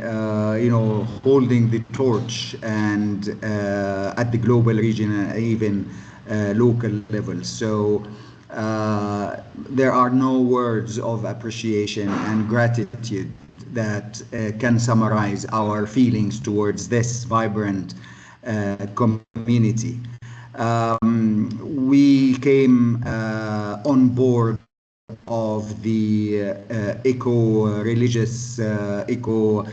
holding the torch and at the global, regional, and even local level. So there are no words of appreciation and gratitude that can summarize our feelings towards this vibrant community. We came on board of the eco-religious, eco-moral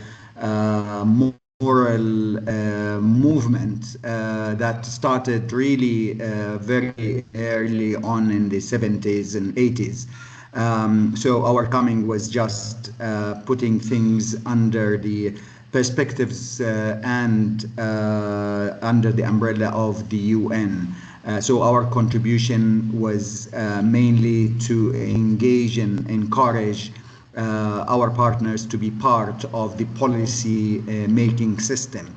movement that started really very early on in the 70s and 80s. So our coming was just putting things under the perspectives and under the umbrella of the UN. So our contribution was mainly to engage and encourage our partners to be part of the policy making system.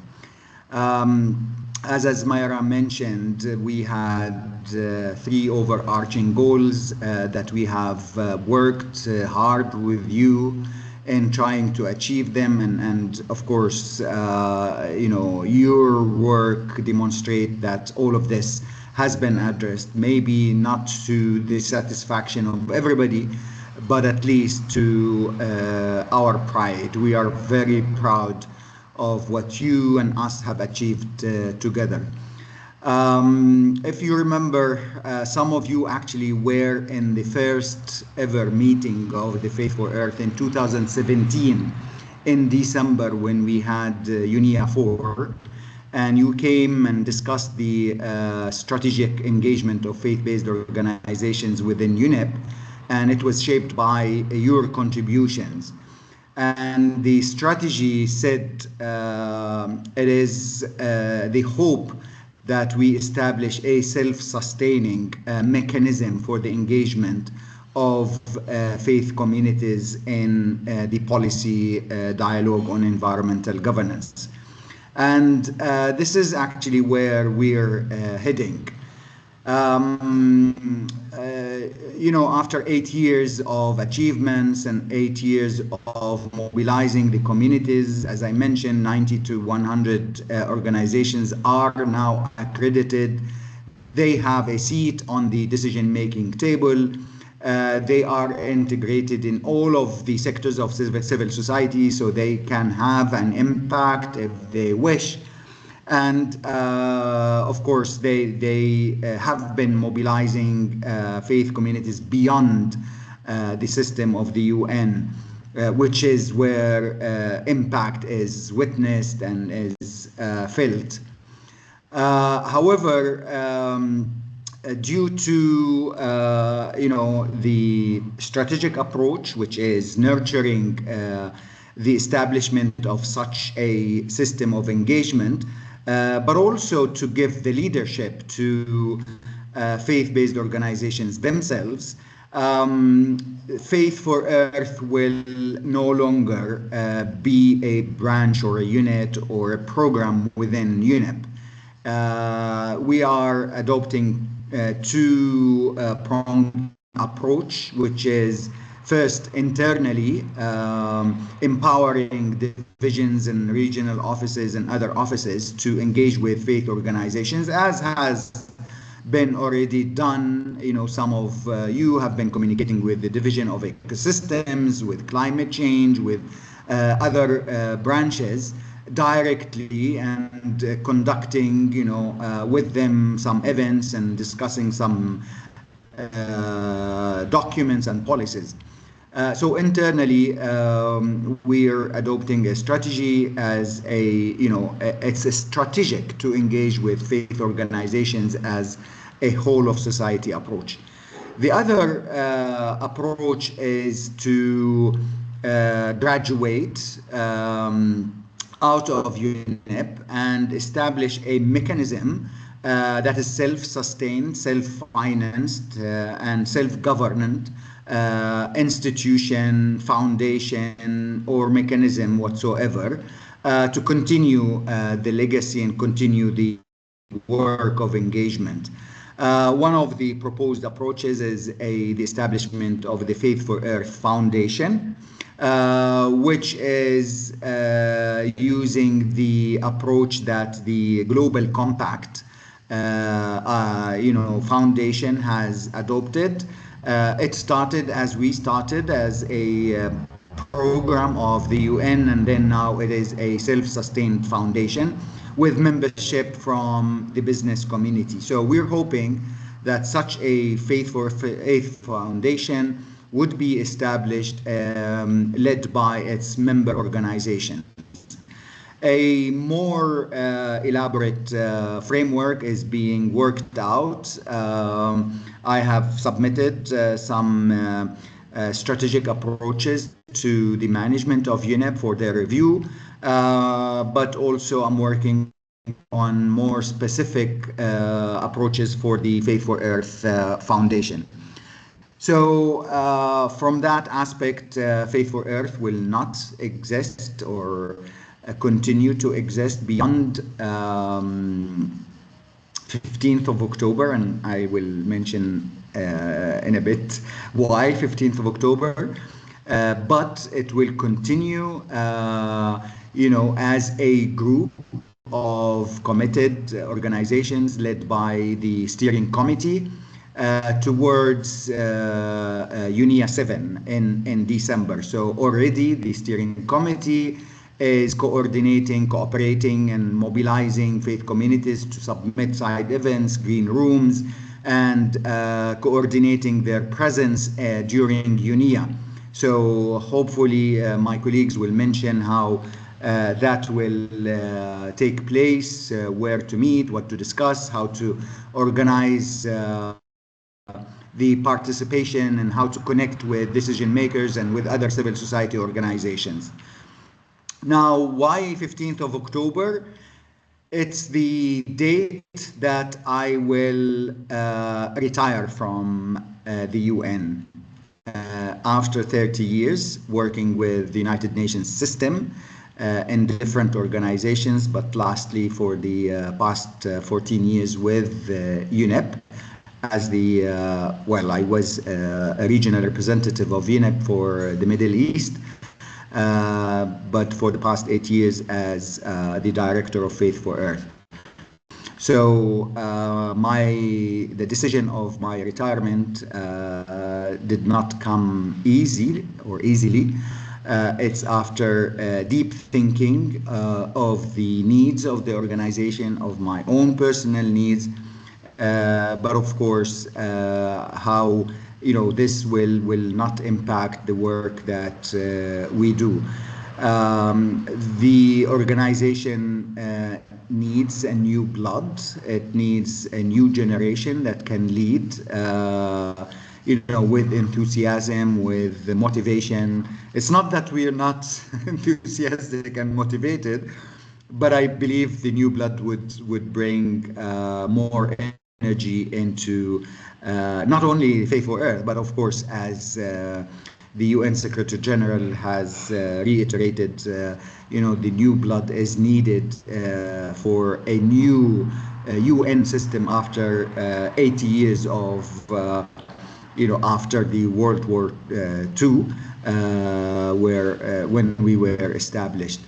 As Asmira mentioned, we had 3 overarching goals that we have worked hard with you in trying to achieve them, and of course, your work demonstrate that all of this has been addressed, maybe not to the satisfaction of everybody, but at least to our pride. We are very proud of what you and us have achieved together. If you remember, some of you actually were in the first ever meeting of the Faith for Earth in 2017 in December when we had UNEA 4, and you came and discussed the strategic engagement of faith-based organizations within UNEP, and it was shaped by your contributions. And the strategy said it is the hope that we establish a self-sustaining mechanism for the engagement of faith communities in the policy dialogue on environmental governance. And this is actually where we're heading. You know, after 8 years of achievements and 8 years of mobilizing the communities, as I mentioned, 90 to 100 organizations are now accredited. They have a seat on the decision-making table. They are integrated in all of the sectors of civil society, so they can have an impact if they wish. And of course, they have been mobilizing faith communities beyond the system of the UN, which is where impact is witnessed and is felt. However, due to you know, the strategic approach, which is nurturing the establishment of such a system of engagement, but also to give the leadership to faith-based organizations themselves, Faith for Earth will no longer be a branch or a unit or a program within UNEP. We are adopting two-pronged approach, which is first, internally, empowering divisions and regional offices and other offices to engage with faith organizations, as has been already done. You know, some of you have been communicating with the Division of Ecosystems, with climate change, with other branches directly, and conducting, you know, with them some events and discussing some documents and policies. So internally, we're adopting a strategy as a, you know, it's a strategic to engage with faith organizations as a whole of society approach. The other approach is to graduate out of UNEP and establish a mechanism that is self-sustained, self-financed, and self-governed institution, foundation, or mechanism whatsoever to continue the legacy and continue the work of engagement. One of the proposed approaches is the establishment of the Faith for Earth Foundation, which is using the approach that the Global Compact you know, foundation has adopted. It started as we started as a program of the UN, and then now it is a self-sustained foundation with membership from the business community. So we're hoping that such a Faith for Earth foundation would be established, led by its member organizations. A more elaborate framework is being worked out. I have submitted some strategic approaches to the management of UNEP for their review, but also I'm working on more specific approaches for the Faith for Earth Foundation. So from that aspect, Faith for Earth will not exist or continue to exist beyond 15th of October, and I will mention in a bit why 15th of October, but it will continue, you know, as a group of committed organizations led by the steering committee, towards UNEA 7 in December. So already the steering committee is coordinating, cooperating, and mobilizing faith communities to submit side events, green rooms, and coordinating their presence during UNEA. So hopefully my colleagues will mention how that will take place, where to meet, what to discuss, how to organize the participation, and how to connect with decision makers and with other civil society organizations. Now, why 15th of October? It's the date that I will retire from the UN. After 30 years working with the United Nations system in different organizations, but lastly for the past 14 years with UNEP as the, well, I was a regional representative of UNEP for the Middle East, but for the past 8 years as the director of Faith for Earth. So the decision of my retirement did not come easily. It's after deep thinking of the needs of the organization, of my own personal needs, but of course how this will not impact the work that we do. The organization needs a new blood. It needs a new generation that can lead, with enthusiasm, with motivation. It's not that we are not enthusiastic and motivated, but I believe the new blood would bring more energy into not only Faith for Earth, but of course, as the UN Secretary General has reiterated, the new blood is needed for a new UN system after 80 years of, after the World War II, when we were established.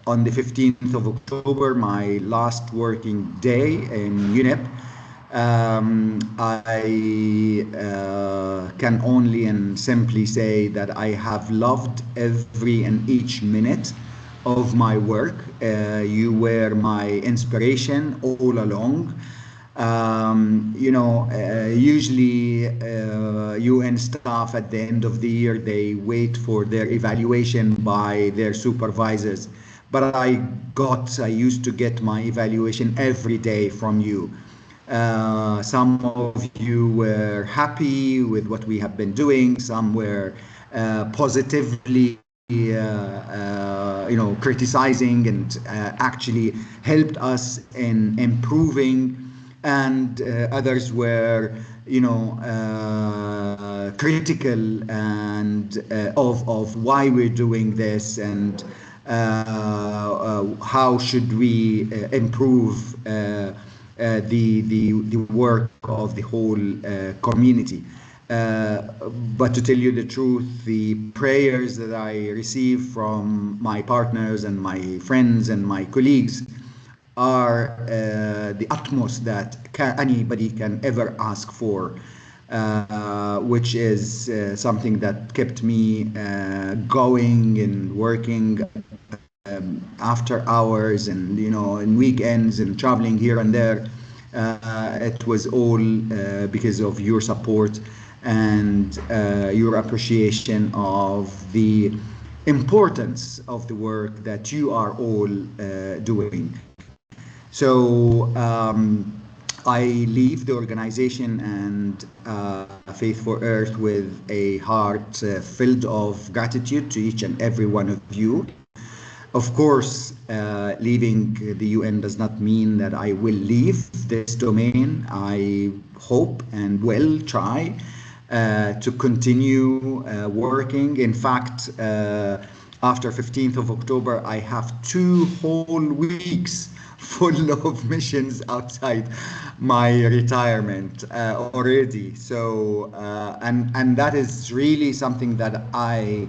On the 15th of October, my last working day in UNEP, I can only and simply say that I have loved every and each minute of my work. You were my inspiration all along. Usually UN staff at the end of the year, they wait for their evaluation by their supervisors. But I used to get my evaluation every day from you. Some of you were happy with what we have been doing. Some were positively criticizing and actually helped us in improving, and others were critical and of why we're doing this and how should we improve the work of the whole community. But to tell you the truth, the prayers that I receive from my partners and my friends and my colleagues are the utmost that anybody can ever ask for, which is something that kept me going and working after hours and in weekends and traveling here and there. It was all because of your support and your appreciation of the importance of the work that you are all doing. So I leave the organization and Faith for Earth with a heart filled of gratitude to each and every one of you. Of course, leaving the UN does not mean that I will leave this domain. I hope and will try to continue working. In fact, after 15th of October, I have 2 whole weeks full of missions outside my retirement already. So, and that is really something that I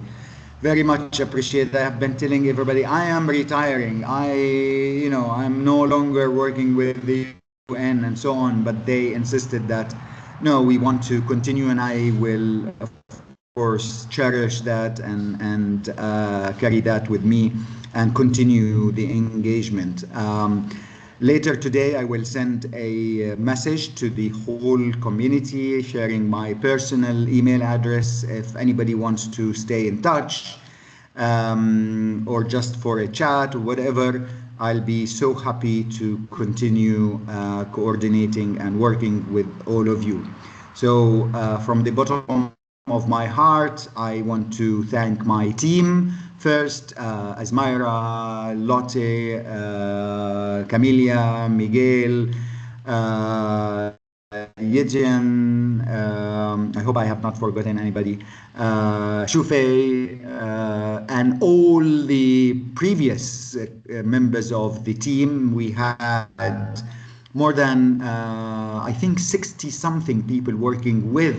very much appreciate. I have been telling everybody I am retiring. I'm no longer working with the UN and so on, but they insisted that no, we want to continue, and I will of course cherish that and carry that with me and continue the engagement. Later today, I will send a message to the whole community, sharing my personal email address if anybody wants to stay in touch, or just for a chat or whatever. I'll be so happy to continue coordinating and working with all of you. So from the bottom of my heart, I want to thank my team first, Asmaira, Lotte, Camelia, Miguel, Yejin, I hope I have not forgotten anybody, Shufei, and all the previous members of the team. We had more than, I think, 60 something people working with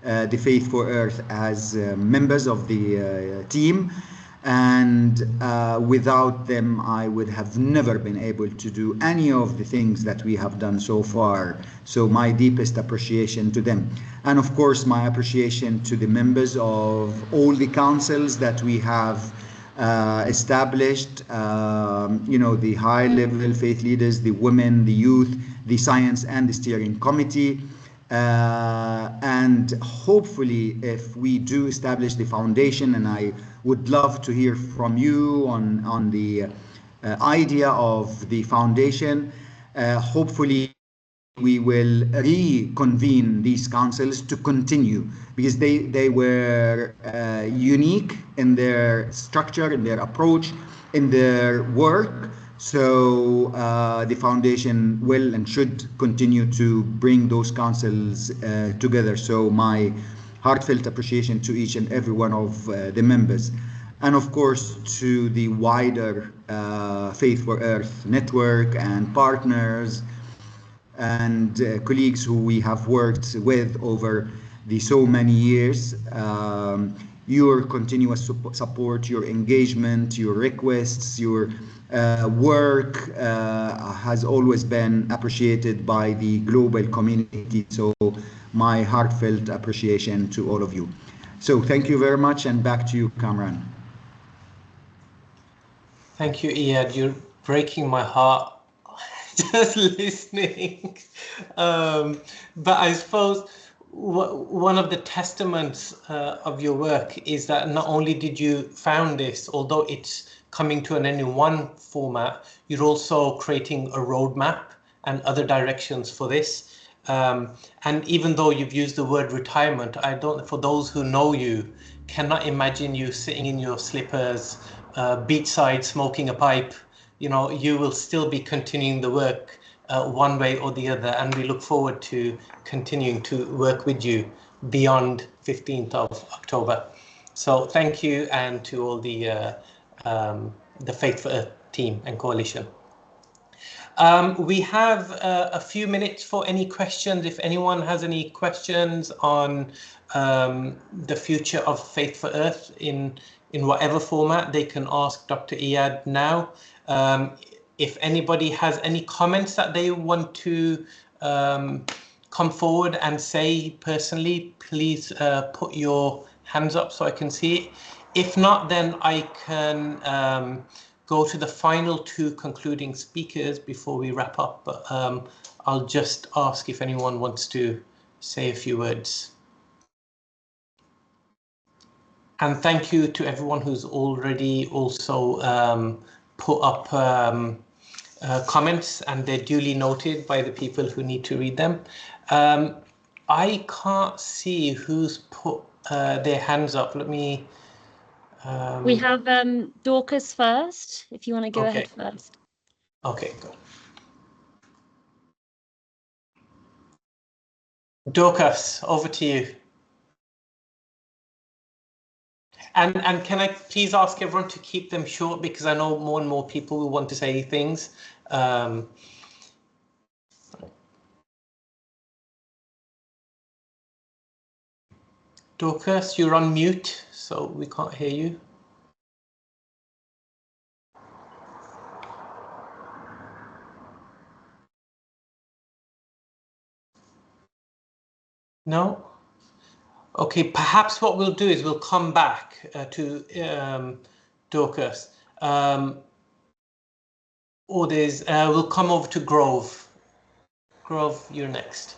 the Faith for Earth as members of the team, and without them I would have never been able to do any of the things that we have done so far. So my deepest appreciation to them, and of course my appreciation to the members of all the councils that we have established, the high level faith leaders, the women, the youth, the science, and the steering committee. And hopefully, if we do establish the foundation, and I would love to hear from you on the idea of the foundation, hopefully we will reconvene these councils to continue, because they were unique in their structure, in their approach, in their work. So the foundation will and should continue to bring those councils together. So my heartfelt appreciation to each and every one of the members, and of course to the wider Faith for Earth network and partners and colleagues who we have worked with over the so many years. Your continuous support, your engagement, your requests, your work has always been appreciated by the global community. So my heartfelt appreciation to all of you. So thank you very much, and back to you, Kamran. Thank you, Iyad. You're breaking my heart just listening. But I suppose one of the testaments of your work is that not only did you found this, although it's coming to an end in one format, you're also creating a roadmap and other directions for this. And even though you've used the word retirement, for those who know you, cannot imagine you sitting in your slippers, beachside, smoking a pipe. You will still be continuing the work one way or the other, and we look forward to continuing to work with you beyond 15th of October. So thank you, and to all the Faith for Earth team and coalition. We have a few minutes for any questions. If anyone has any questions on the future of Faith for Earth in whatever format, they can ask Dr. Iyad now. If anybody has any comments that they want to come forward and say personally, please put your hands up so I can see it. If not, then I can go to the final two concluding speakers before we wrap up. But I'll just ask if anyone wants to say a few words. And thank you to everyone who's already also put up comments, and they're duly noted by the people who need to read them. I can't see who's put their hands up. Let me... We have Dorcas first, if you want to go ahead first. Okay, go. Dorcas, over to you. And can I please ask everyone to keep them short, because I know more and more people will want to say things. Dorcas, you're on mute, so we can't hear you. No? Okay, perhaps what we'll do is we'll come back to Dorcas. Or we'll come over to Grove. Grove, you're next.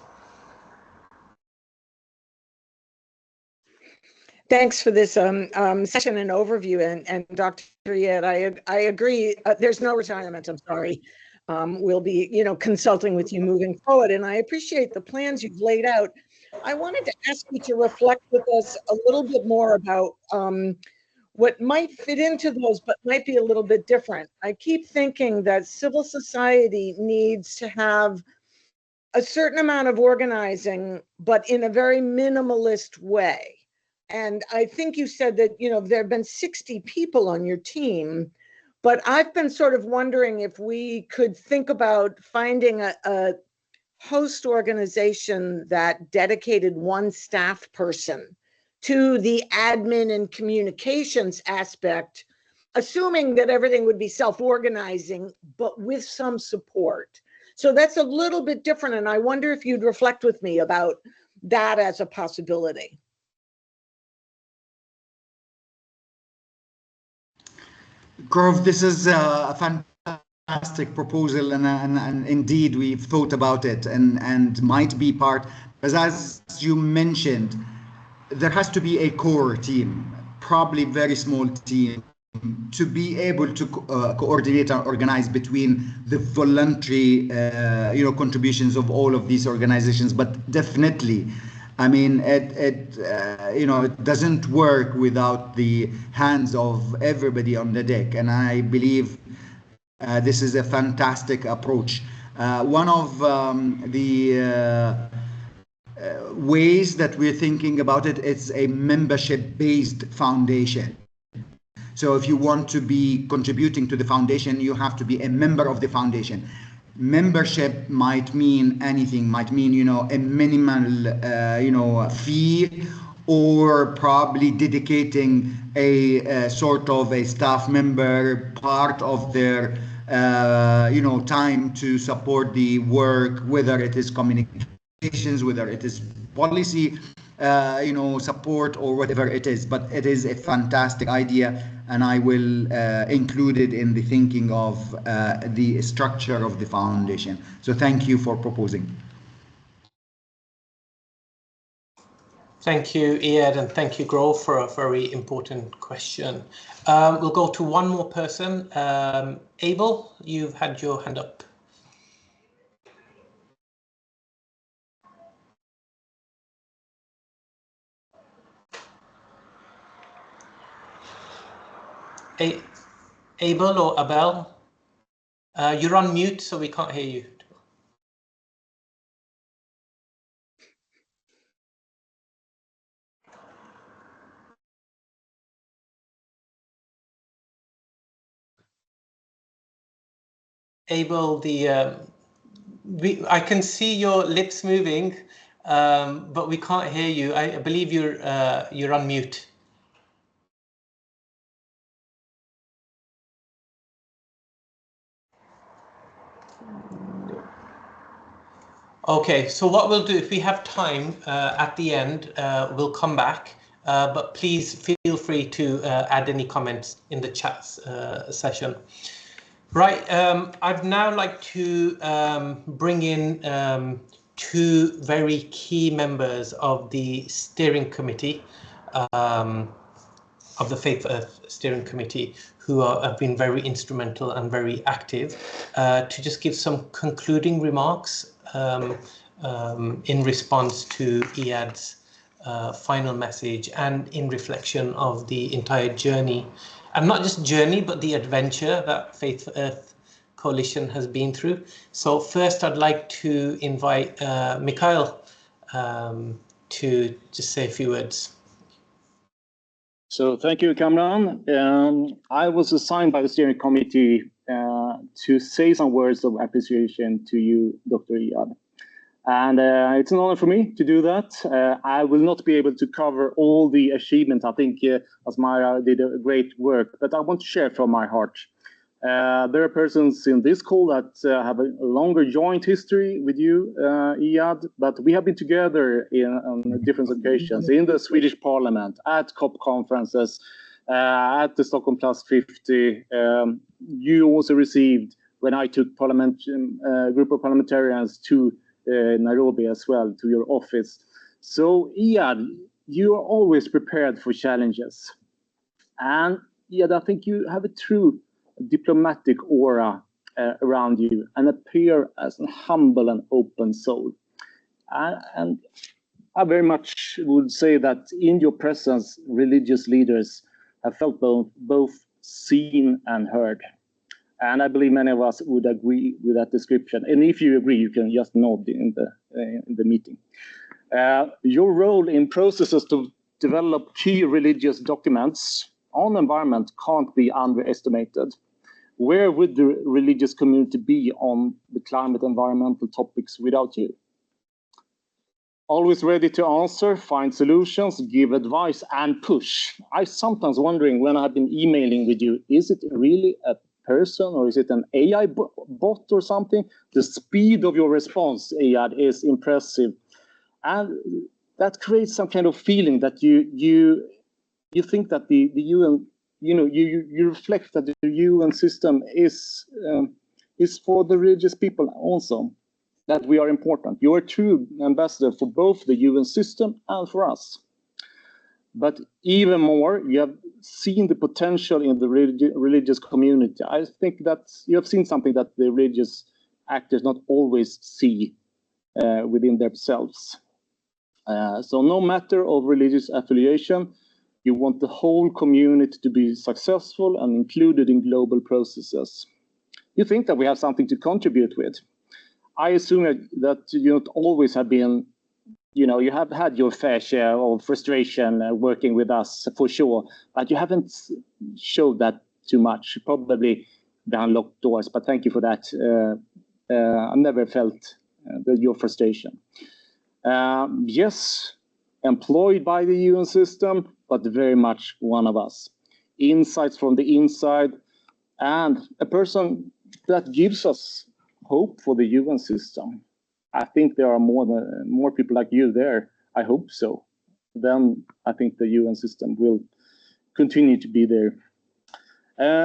Thanks for this session and overview. And Dr. Yed, I agree. There's no retirement. I'm sorry. We'll be, consulting with you moving forward. And I appreciate the plans you've laid out. I wanted to ask you to reflect with us a little bit more about what might fit into those, but might be a little bit different. I keep thinking that civil society needs to have a certain amount of organizing, but in a very minimalist way. And I think you said that, there have been 60 people on your team, but I've been sort of wondering if we could think about finding a host organization that dedicated one staff person to the admin and communications aspect, assuming that everything would be self-organizing, but with some support. So that's a little bit different. And I wonder if you'd reflect with me about that as a possibility. Grove, this is a fantastic proposal, and indeed we've thought about it and might be part, as you mentioned, there has to be a core team, probably very small team, to be able to coordinate and organize between the voluntary contributions of all of these organizations. But definitely, I mean, it doesn't work without the hands of everybody on the deck, and I believe this is a fantastic approach. One of the ways that we're thinking about it, it's a membership-based foundation. So if you want to be contributing to the foundation, you have to be a member of the foundation. Membership might mean anything, might mean, a minimal, fee, or probably dedicating a sort of a staff member part of their, time to support the work, whether it is communications, whether it is policy, support, or whatever it is. But it is a fantastic idea, and I will include it in the thinking of the structure of the foundation. So thank you for proposing. Thank you, Iyad, and thank you, Grove, for a very important question. We'll go to one more person. Abel, you've had your hand up. Abel or Abel, you're on mute, so we can't hear you. Abel, I can see your lips moving, but we can't hear you. I believe you're on mute. Okay, so what we'll do, if we have time at the end, we'll come back, but please feel free to add any comments in the chat session. Right, I'd now like to bring in two very key members of the steering committee, of the Faith Earth Steering Committee, who have been very instrumental and very active, to just give some concluding remarks in response to Iyad's final message and in reflection of the entire journey, and not just journey, but the adventure that Faith Earth Coalition has been through. So first, I'd like to invite Mikhail to just say a few words. So thank you, Kamran. I was assigned by the steering committee to say some words of appreciation to you, Dr. Iyad. And it's an honor for me to do that. I will not be able to cover all the achievements. I think Asmara did a great work, but I want to share from my heart. There are persons in this call that have a longer joint history with you, Iyad, but we have been together on different occasions in the Swedish Parliament, at COP conferences, at the Stockholm Plus 50. You also received, when I took group of parliamentarians to Nairobi as well, to your office. So, Iyad, you are always prepared for challenges. And Iyad, I think you have a true diplomatic aura around you and appear as a humble and open soul. And I very much would say that in your presence, religious leaders have felt both seen and heard. And I believe many of us would agree with that description. And if you agree, you can just nod in the meeting. Your role in processes to develop key religious documents on environment can't be underestimated. Where would the religious community be on the climate environmental topics without you? Always ready to answer, find solutions, give advice, and push. I sometimes wondering when I've been emailing with you, is it really a person or is it an AI bot or something? The speed of your response, Iyad, is impressive. And that creates some kind of feeling that you think that the UN, you reflect that the UN system is for the religious people also, that we are important. You are a true ambassador for both the UN system and for us. But even more, you have seen the potential in the religious community. I think that you have seen something that the religious actors not always see within themselves. So no matter of religious affiliation, you want the whole community to be successful and included in global processes. You think that we have something to contribute with. I assume that you not always have been, you have had your fair share of frustration working with us for sure, but you haven't showed that too much, probably behind locked doors, but thank you for that. I never felt your frustration. Yes, employed by the UN system, but very much one of us. Insights from the inside, and a person that gives us hope for the UN system. I think there are more people like you there. I hope so. Then I think the UN system will continue to be there.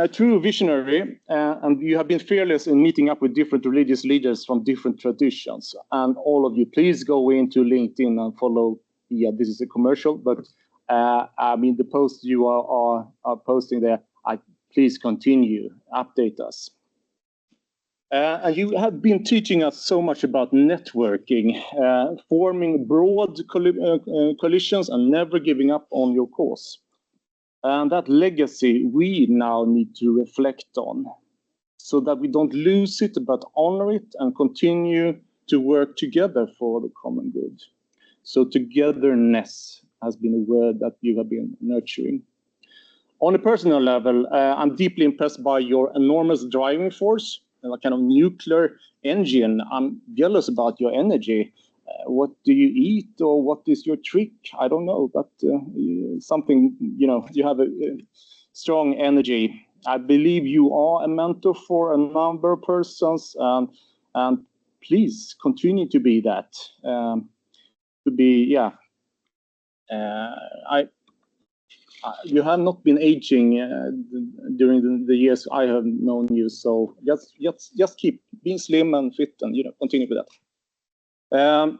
True visionary, and you have been fearless in meeting up with different religious leaders from different traditions. And all of you, please go into LinkedIn and follow. Yeah, this is a commercial, but the posts you are posting there, please continue, update us. And you have been teaching us so much about networking, forming broad coalitions and never giving up on your cause. And that legacy we now need to reflect on so that we don't lose it, but honor it and continue to work together for the common good. So togetherness has been a word that you have been nurturing. On a personal level, I'm deeply impressed by your enormous driving force, a kind of nuclear engine. I'm jealous about your energy. What do you eat, or what is your trick? I don't know, but something, you have a strong energy. I believe you are a mentor for a number of persons, and please continue to be that. You have not been aging during the years I have known you, so just keep being slim and fit, and continue with that.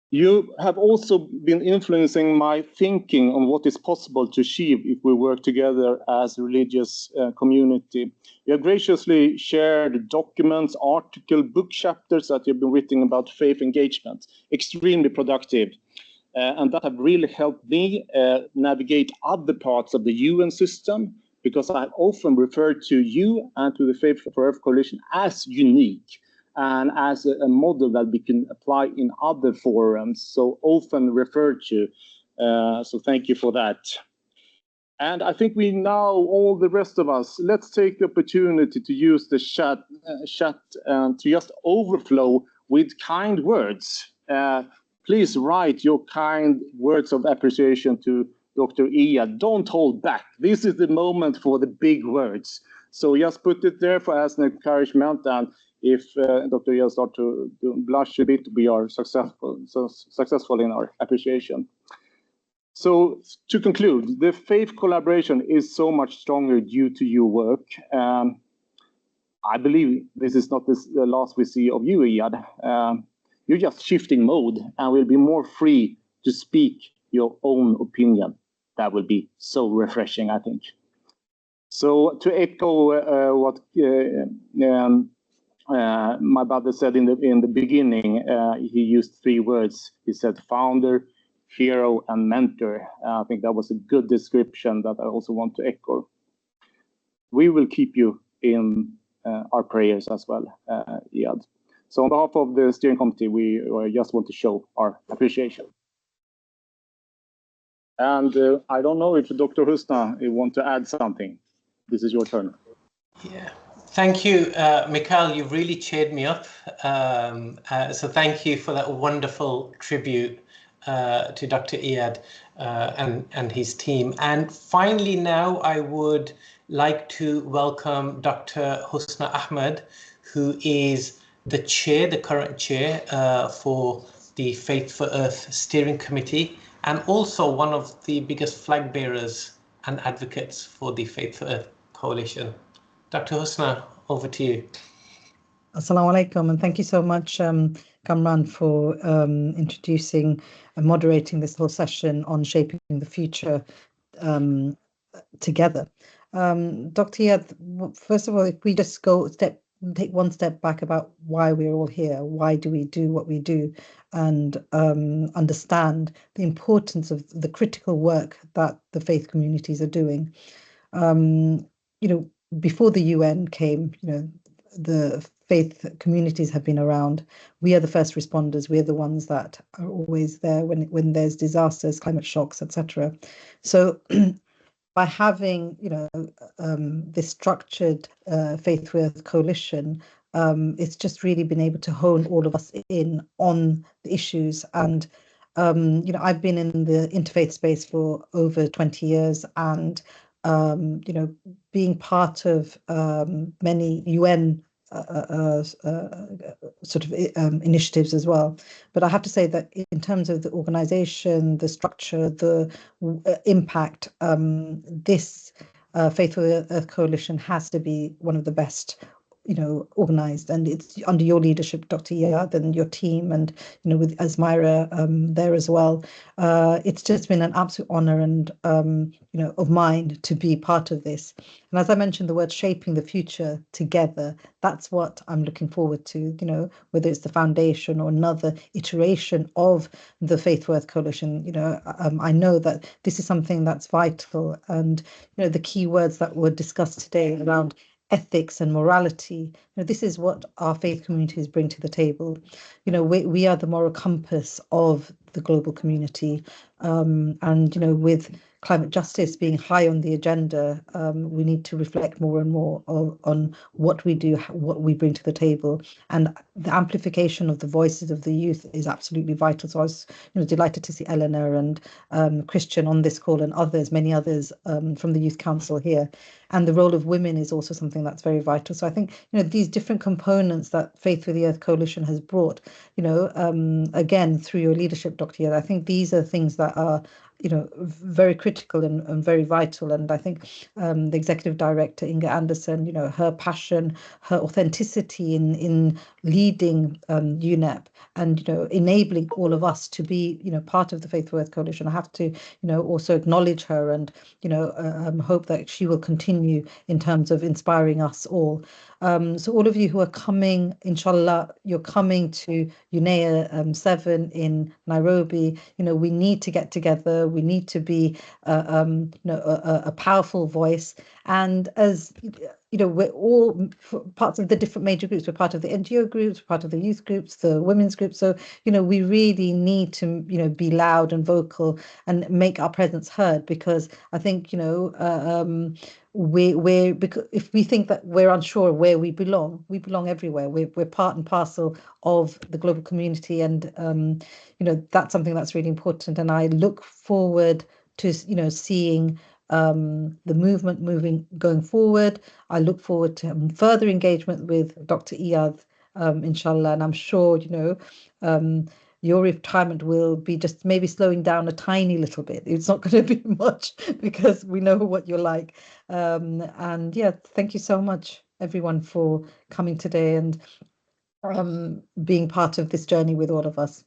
You have also been influencing my thinking on what is possible to achieve if we work together as a religious community. You have graciously shared documents, articles, book chapters that you've been written about faith engagement. Extremely productive. And that have really helped me navigate other parts of the UN system, because I often refer to you and to the Faith for Earth Coalition as unique and as a model that we can apply in other forums, so often referred to. So thank you for that. And I think we now, all the rest of us, let's take the opportunity to use the chat to just overflow with kind words. Please write your kind words of appreciation to Dr. Iyad, don't hold back. This is the moment for the big words. So just put it there as an encouragement, and if Dr. Iyad starts to blush a bit, we are successful in our appreciation. So to conclude, the faith collaboration is so much stronger due to your work. I believe this is not the last we see of you, Iyad. You're just shifting mode and will be more free to speak your own opinion. That will be so refreshing, I think. So to echo what my brother said in the beginning, he used 3 words. He said founder, hero, and mentor. I think that was a good description that I also want to echo. We will keep you in our prayers as well, Iyad. So on behalf of the steering committee, we just want to show our appreciation. And I don't know if Dr. Husna want to add something. This is your turn. Yeah, thank you, Mikhail. You've really cheered me up. So thank you for that wonderful tribute to Dr. Iyad and his team. And finally, now I would like to welcome Dr. Husna Ahmed, who is the current chair for the Faith for Earth Steering Committee, and also one of the biggest flag bearers and advocates for the Faith for Earth Coalition. Dr. Husna, over to you. Assalamu alaikum, and thank you so much, Kamran, for introducing and moderating this whole session on shaping the future together. Dr. Iyad, first of all, if we just take one step back about why we're all here, why do we do what we do, and understand the importance of the critical work that the faith communities are doing. Before the UN came, the faith communities have been around. We are the first responders. We're the ones that are always there when there's disasters, climate shocks, etc. So by having this structured Faith for Earth coalition, it's just really been able to hone all of us in on the issues. And I've been in the interfaith space for over 20 years, and being part of many UN initiatives as well. But I have to say that in terms of the organization, the structure, the impact, this Faith for Earth Coalition has to be one of the best organized, and it's under your leadership, Dr. Iyad, and your team, and with Asmira there as well. It's just been an absolute honor and of mine to be part of this. And as I mentioned, the word shaping the future together, that's what I'm looking forward to, whether it's the foundation or another iteration of the Faith for Earth Coalition. I know that this is something that's vital, and the key words that were discussed today around ethics and morality, this is what our faith communities bring to the table. We are the moral compass of the global community, and with climate justice being high on the agenda, we need to reflect more and more on what we do, what we bring to the table, and the amplification of the voices of the youth is absolutely vital. So I was delighted to see Eleanor and Christian on this call, and many others from the Youth Council here. And the role of women is also something that's very vital. So I think these different components that Faith for the Earth Coalition has brought, again through your leadership, Dr. Iyad, I think these are things that are very critical and very vital. And I think the executive director, Inga Anderson, her passion, her authenticity in leading UNEP and enabling all of us to be part of the Faith for Earth Coalition. I have to also acknowledge her and hope that she will continue in terms of inspiring us all. So all of you who are coming, inshallah, you're coming to UNEA 7 in Nairobi. We need to get together. We need to be a powerful voice. And as we're all parts of the different major groups. We're part of the NGO groups, part of the youth groups, the women's groups. So we really need to be loud and vocal and make our presence heard, because I think because if we think that we're unsure of where we belong everywhere. We're part and parcel of the global community, and that's something that's really important. And I look forward to seeing the movement going forward. I look forward to further engagement with Dr. Iyad, inshallah, and I'm sure your retirement will be just maybe slowing down a tiny little bit. It's not going to be much because we know what you're like. And yeah, thank you so much, everyone, for coming today and being part of this journey with all of us.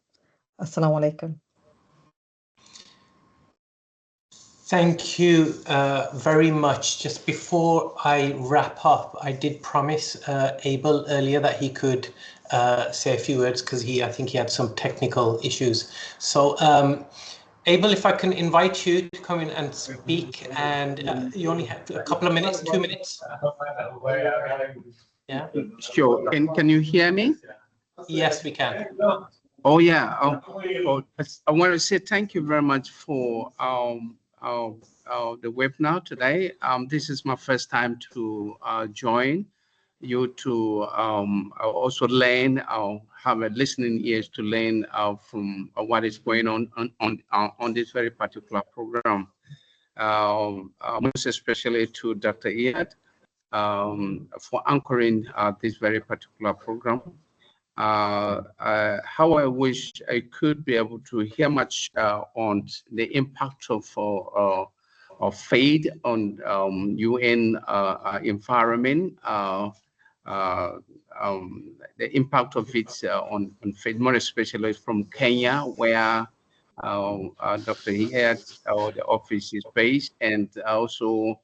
Assalamu alaikum. Thank you very much. Just before I wrap up, I did promise Abel earlier that he could say a few words because I think he had some technical issues. So Abel, if I can invite you to come in and speak, and you only have a couple of minutes, 2 minutes. Yeah. Sure. Can you hear me? Yes, we can. Oh yeah. I want to say thank you very much for the webinar today. This is my first time to join you to also learn, have a listening ears to learn from what is going on this very particular program. Most especially to Dr. Iyad for anchoring this very particular program. How I wish I could be able to hear much on the impact of faith on UN environment, the impact of it on faith, more especially from Kenya, where Dr. Iyad, the office is based, and also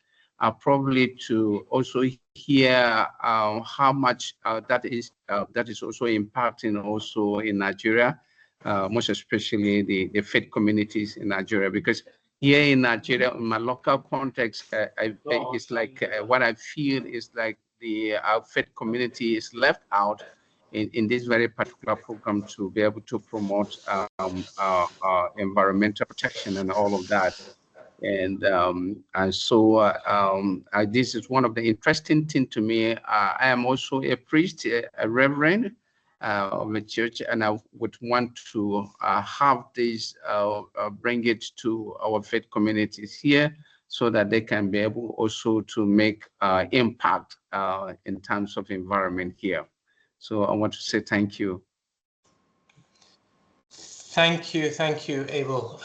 probably to also hear how much that is also impacting also in Nigeria, most especially the faith communities in Nigeria, because here in Nigeria, in my local context, it's like what I feel is like the faith community is left out in this very particular program to be able to promote environmental protection and all of that. And so this is one of the interesting things to me. I am also a priest, a reverend of a church, and I would want to have this, bring it to our faith communities here so that they can be able also to make impact in terms of environment here. So I want to say thank you. Thank you, Abel.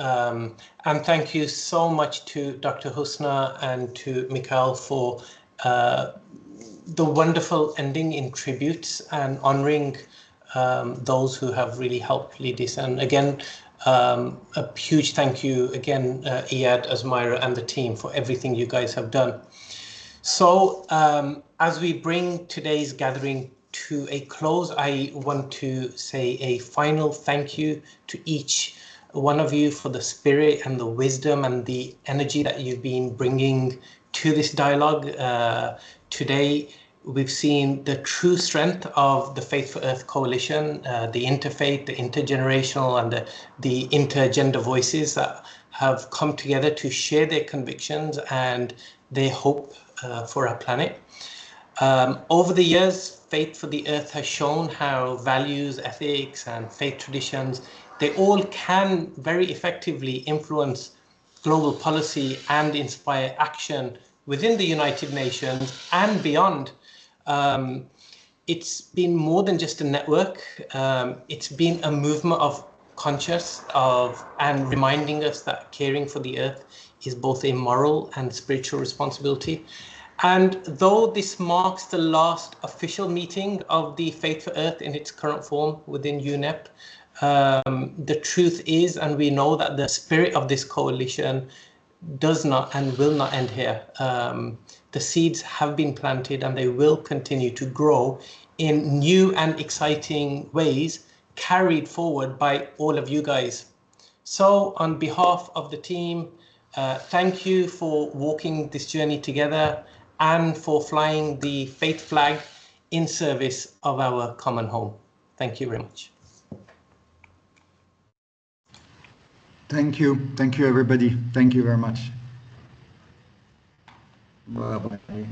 And thank you so much to Dr. Husna and to Mikhail for the wonderful ending in tributes and honoring those who have really helped lead this. And again, a huge thank you again, Iyad, Azmira, and the team for everything you guys have done. So as we bring today's gathering to a close, I want to say a final thank you to each one of you for the spirit and the wisdom and the energy that you've been bringing to this dialogue. Today, we've seen the true strength of the Faith for Earth Coalition, the interfaith, the intergenerational, and the intergender voices that have come together to share their convictions and their hope for our planet. Over the years, Faith for the Earth has shown how values, ethics, and faith traditions, they all can very effectively influence global policy and inspire action within the United Nations and beyond. It's been more than just a network. It's been a movement of conscious and reminding us that caring for the earth is both a moral and spiritual responsibility. And though this marks the last official meeting of the Faith for Earth in its current form within UNEP, the truth is, and we know that the spirit of this coalition does not and will not end here. The seeds have been planted and they will continue to grow in new and exciting ways, carried forward by all of you guys. So on behalf of the team, thank you for walking this journey together and for flying the faith flag in service of our common home. Thank you very much. Thank you. Thank you, everybody. Thank you very much. Bye-bye.